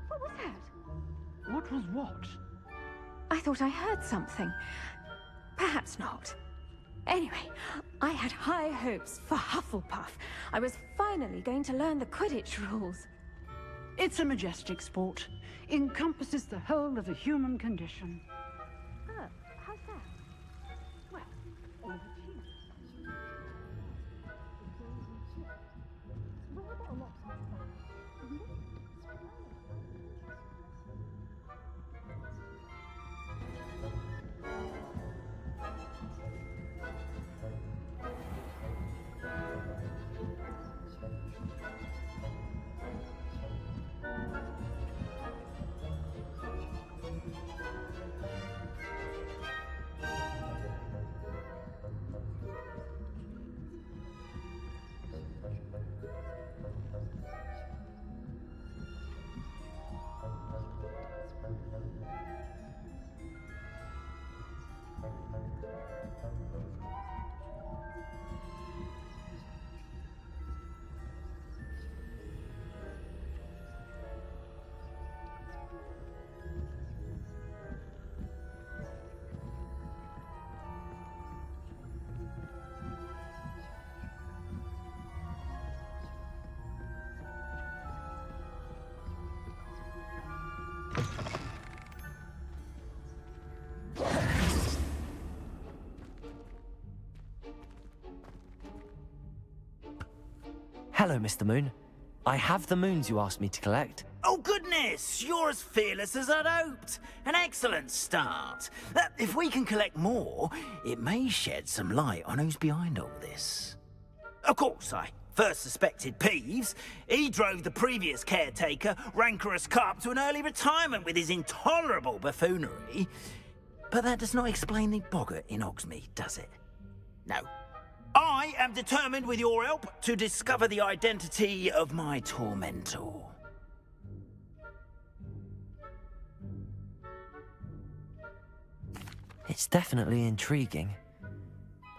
What was that? What was what? I thought I heard something. Perhaps not. Anyway, I had high hopes for Hufflepuff. I was finally going to learn the Quidditch rules. It's a majestic sport. Encompasses the whole of the human condition. Oh, how's that? Well, all the cheese. Rather a lot of Hello, Mr. Moon. I have the moons you asked me to collect. Oh, goodness! You're as fearless as I'd hoped. An excellent start. If we can collect more, it may shed some light on who's behind all this. Of course, I first suspected Peeves. He drove the previous caretaker, Rancorous Carp, to an early retirement with his intolerable buffoonery. But that does not explain the boggart in Hogsmeade, does it? No. I am determined, with your help, to discover the identity of my tormentor. It's definitely intriguing.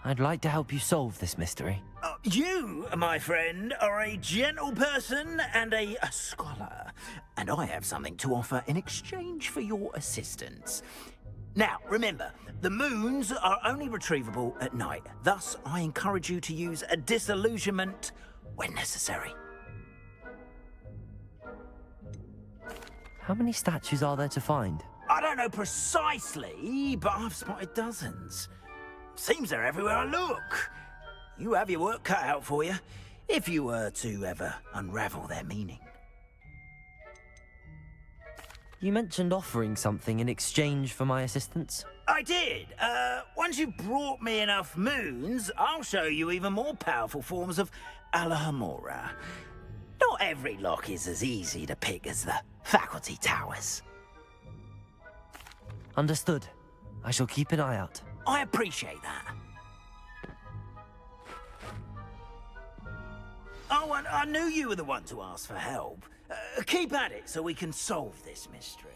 I'd like to help you solve this mystery. You, my friend, are a gentle person and a scholar, and I have something to offer in exchange for your assistance. Now, remember, the moons are only retrievable at night. Thus, I encourage you to use a disillusionment when necessary. How many statues are there to find? I don't know precisely, but I've spotted dozens. Seems they're everywhere I look. You have your work cut out for you, if you were to ever unravel their meaning. You mentioned offering something in exchange for my assistance? I did. Once you've brought me enough moons, I'll show you even more powerful forms of Alohomora. Not every lock is as easy to pick as the faculty towers. Understood. I shall keep an eye out. I appreciate that. Oh, and I knew you were the one to ask for help. Keep at it so we can solve this mystery.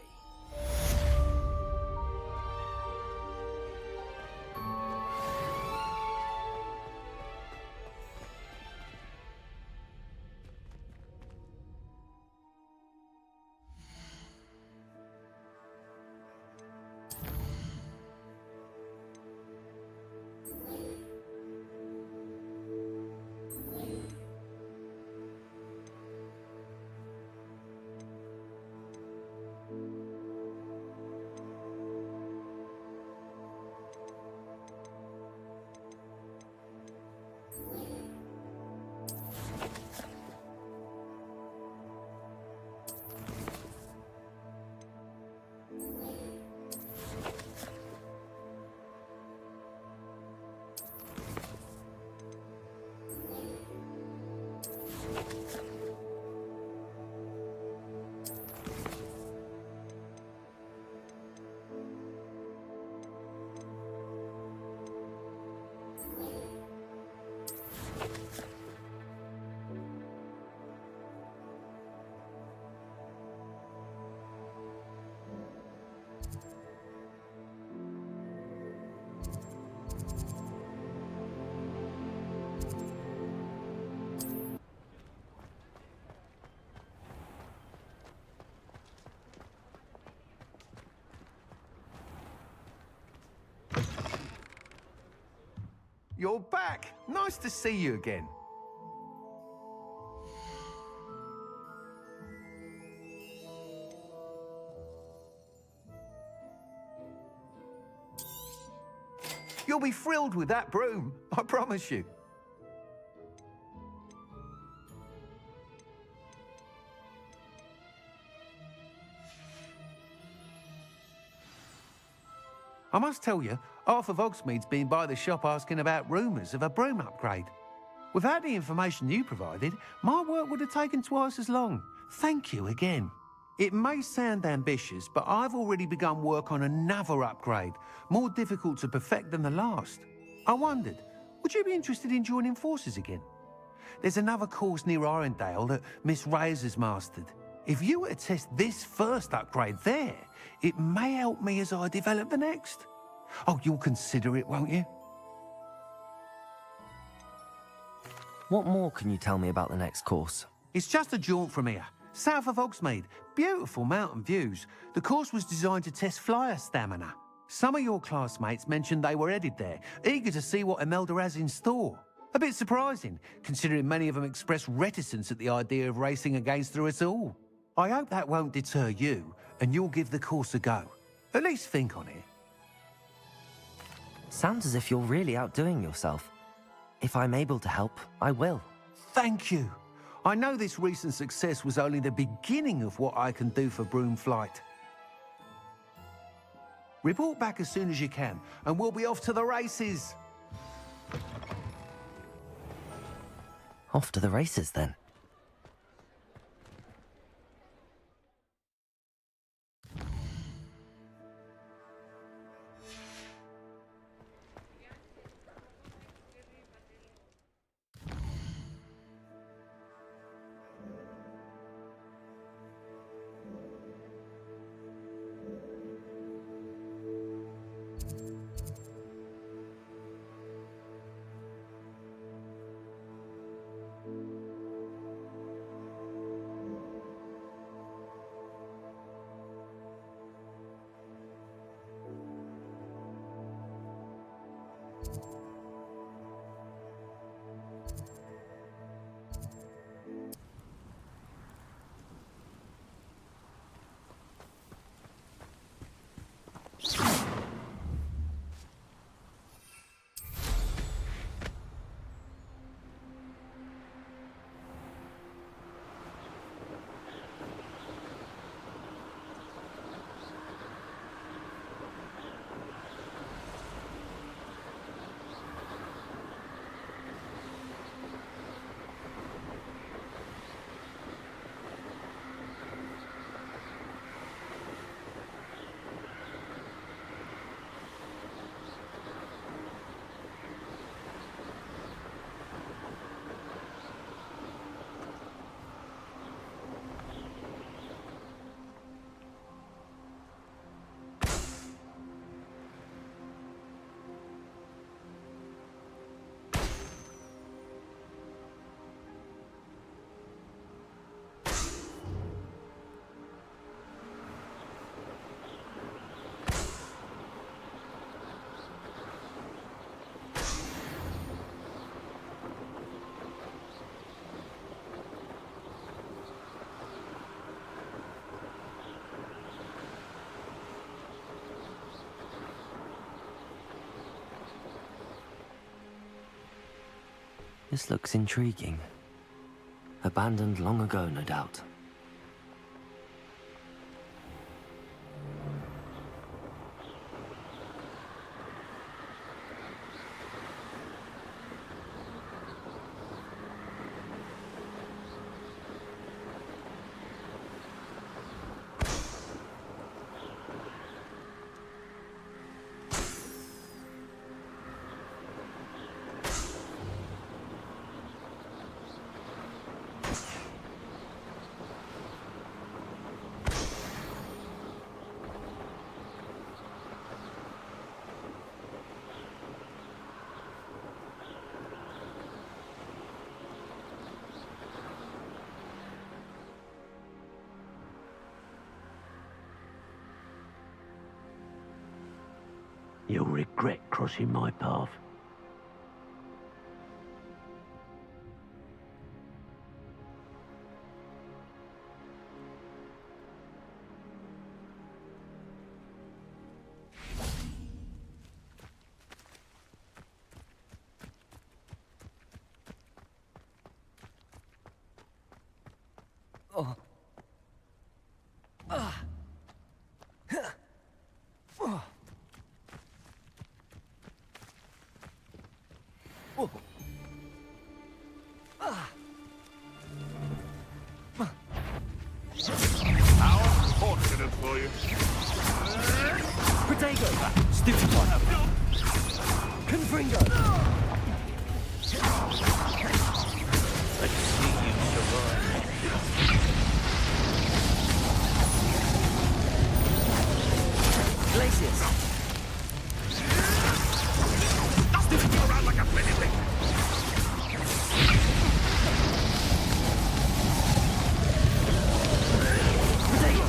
You're back. Nice to see you again. You'll be thrilled with that broom, I promise you. I must tell you, half of Hogsmeade's been by the shop asking about rumours of a broom upgrade. Without the information you provided, my work would have taken twice as long. Thank you again. It may sound ambitious, but I've already begun work on another upgrade, more difficult to perfect than the last. I wondered, would you be interested in joining forces again? There's another course near Irondale that Miss Reyes has mastered. If you were to test this first upgrade there, it may help me as I develop the next. Oh, you'll consider it, won't you? What more can you tell me about the next course? It's just a jaunt from here, south of Hogsmeade. Beautiful mountain views. The course was designed to test flyer stamina. Some of your classmates mentioned they were headed there, eager to see what Imelda has in store. A bit surprising, considering many of them expressed reticence at the idea of racing against her at all. I hope that won't deter you, and you'll give the course a go. At least think on it. Sounds as if you're really outdoing yourself. If I'm able to help, I will. Thank you. I know this recent success was only the beginning of what I can do for broom flight. Report back as soon as you can, and we'll be off to the races. Off to the races, then. This looks intriguing. Abandoned long ago, no doubt. You'll regret crossing my path. How fortunate for you. Protego! Stupid one! Confringo! Let's see you survive. Glacius! Stupid you around like a pretty thing. Protego!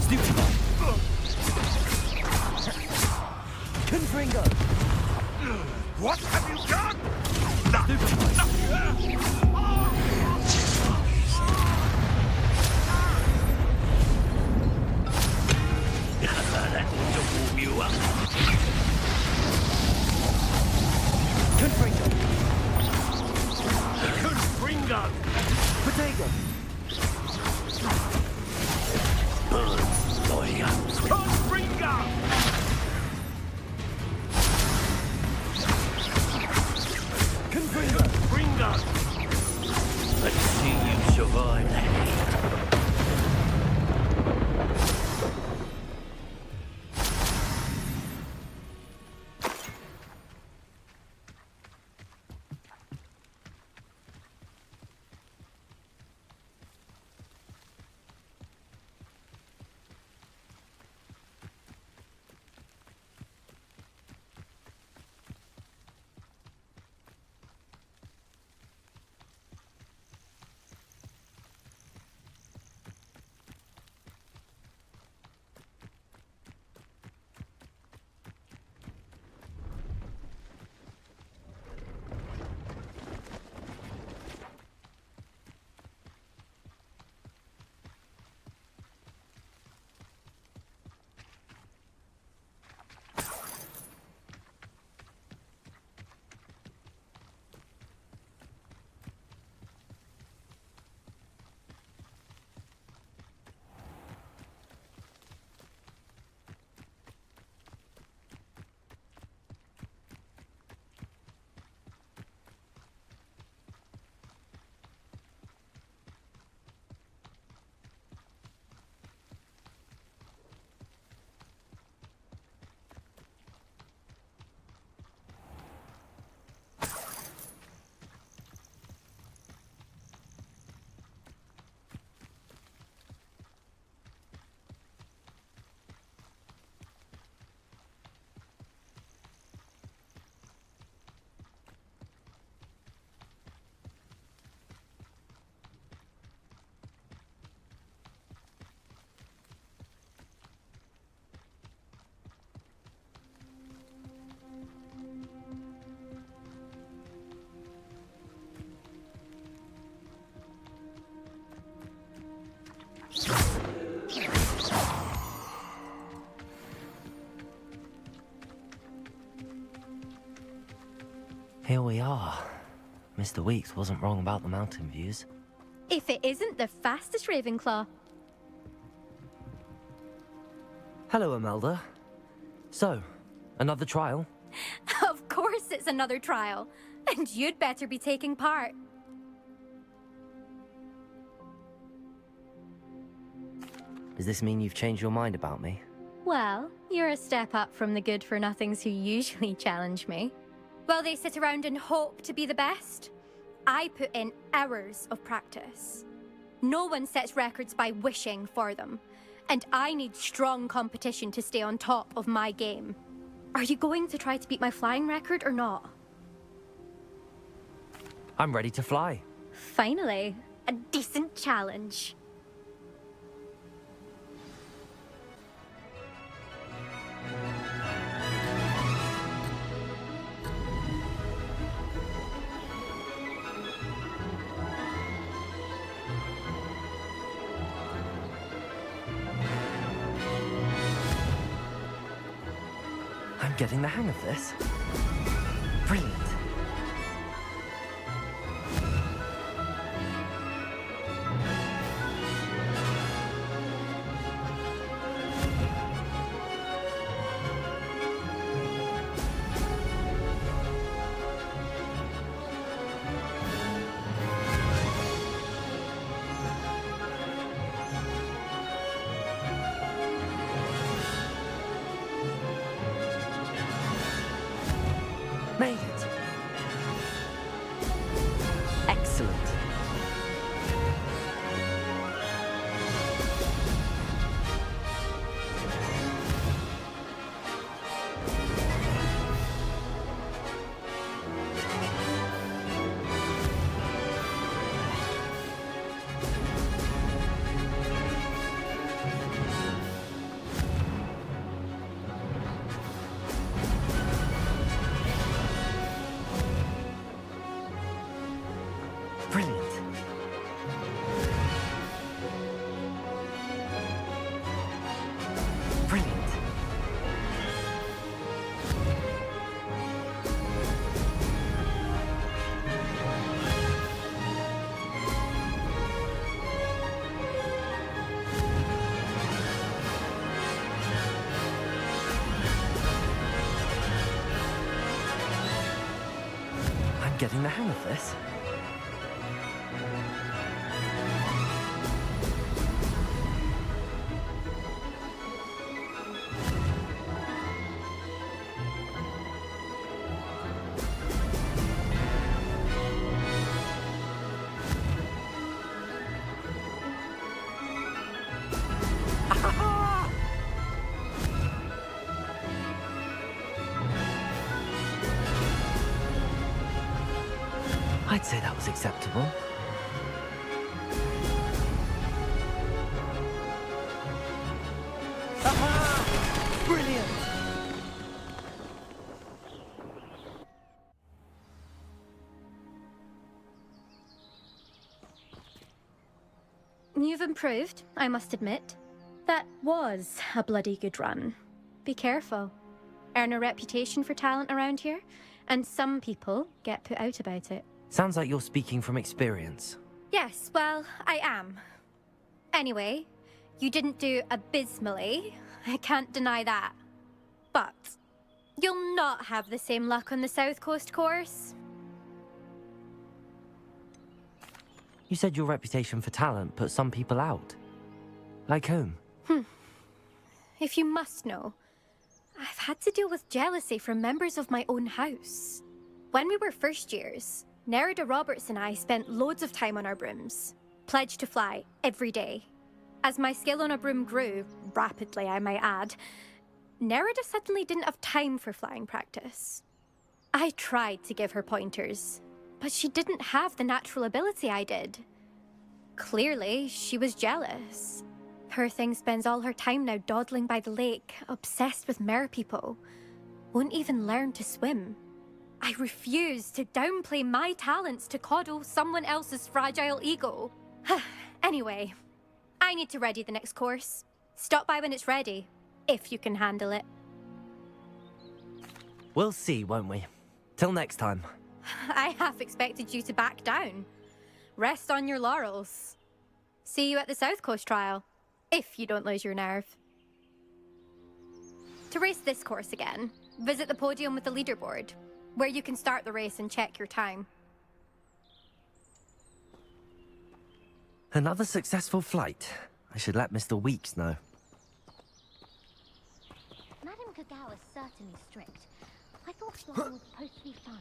Stupid one! Confringo! What have you done? Stupid one! That ought to warm you up. Confringo! Confringo! Protego! Burn, boy. Confringo! Confringo! Confringo! Let's see you survive that. Here we are. Mr. Weeks wasn't wrong about the mountain views. If it isn't the fastest Ravenclaw. Hello, Imelda. So, another trial? Of course it's another trial. And you'd better be taking part. Does this mean you've changed your mind about me? Well, you're a step up from the good-for-nothings who usually challenge me. While they sit around and hope to be the best, I put in hours of practice. No one sets records by wishing for them, and I need strong competition to stay on top of my game. Are you going to try to beat my flying record or not? I'm ready to fly. Finally, a decent challenge. I'm getting the hang of this. Brilliant. Made it. Excellent. Brilliant. Brilliant. I'm getting the hang of this. I'd say that was acceptable. Aha! Brilliant! You've improved, I must admit. That was a bloody good run. Be careful. Earn a reputation for talent around here, and some people get put out about it. Sounds like you're speaking from experience. Yes, well, I am. Anyway, you didn't do abysmally. I can't deny that. But you'll not have the same luck on the South Coast course. You said your reputation for talent put some people out. Like whom? If you must know, I've had to deal with jealousy from members of my own house. When we were first years, Nerida Roberts and I spent loads of time on our brooms, pledged to fly every day. As my skill on a broom grew, rapidly I might add, Nerida suddenly didn't have time for flying practice. I tried to give her pointers, but she didn't have the natural ability I did. Clearly, she was jealous. Poor thing spends all her time now dawdling by the lake, obsessed with merpeople. Won't even learn to swim. I refuse to downplay my talents to coddle someone else's fragile ego. Anyway, I need to ready the next course. Stop by when it's ready, if you can handle it. We'll see, won't we? Till next time. I half expected you to back down. Rest on your laurels. See you at the South Coast trial, if you don't lose your nerve. To race this course again, visit the podium with the leaderboard, where you can start the race and check your time. Another successful flight. I should let Mr. Weeks know. Madame Kagao is certainly strict. I thought flying was supposed to be fun.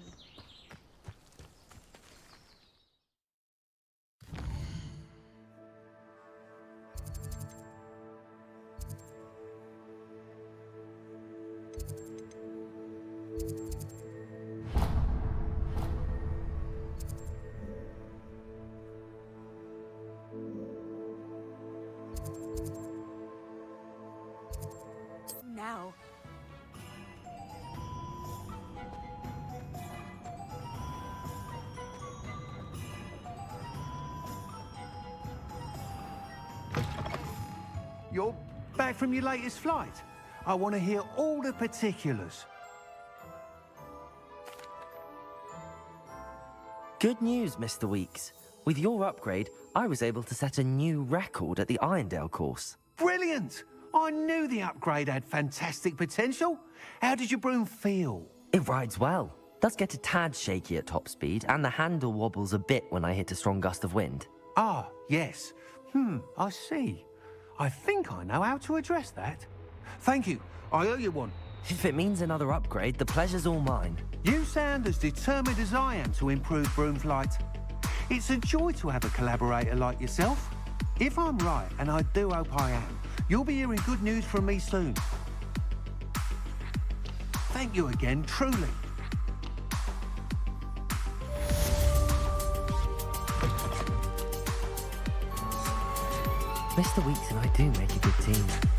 Now. You're back from your latest flight. I want to hear all the particulars. Good news, Mr. Weeks. With your upgrade, I was able to set a new record at the Irondale course. Brilliant! I knew the upgrade had fantastic potential. How did your broom feel? It rides well. Does get a tad shaky at top speed, and the handle wobbles a bit when I hit a strong gust of wind. Ah, yes. I see. I think I know how to address that. Thank you. I owe you one. If it means another upgrade, the pleasure's all mine. You sound as determined as I am to improve broom flight. It's a joy to have a collaborator like yourself. If I'm right, and I do hope I am, you'll be hearing good news from me soon. Thank you again, truly. Mr. Weeks and I do make a good team.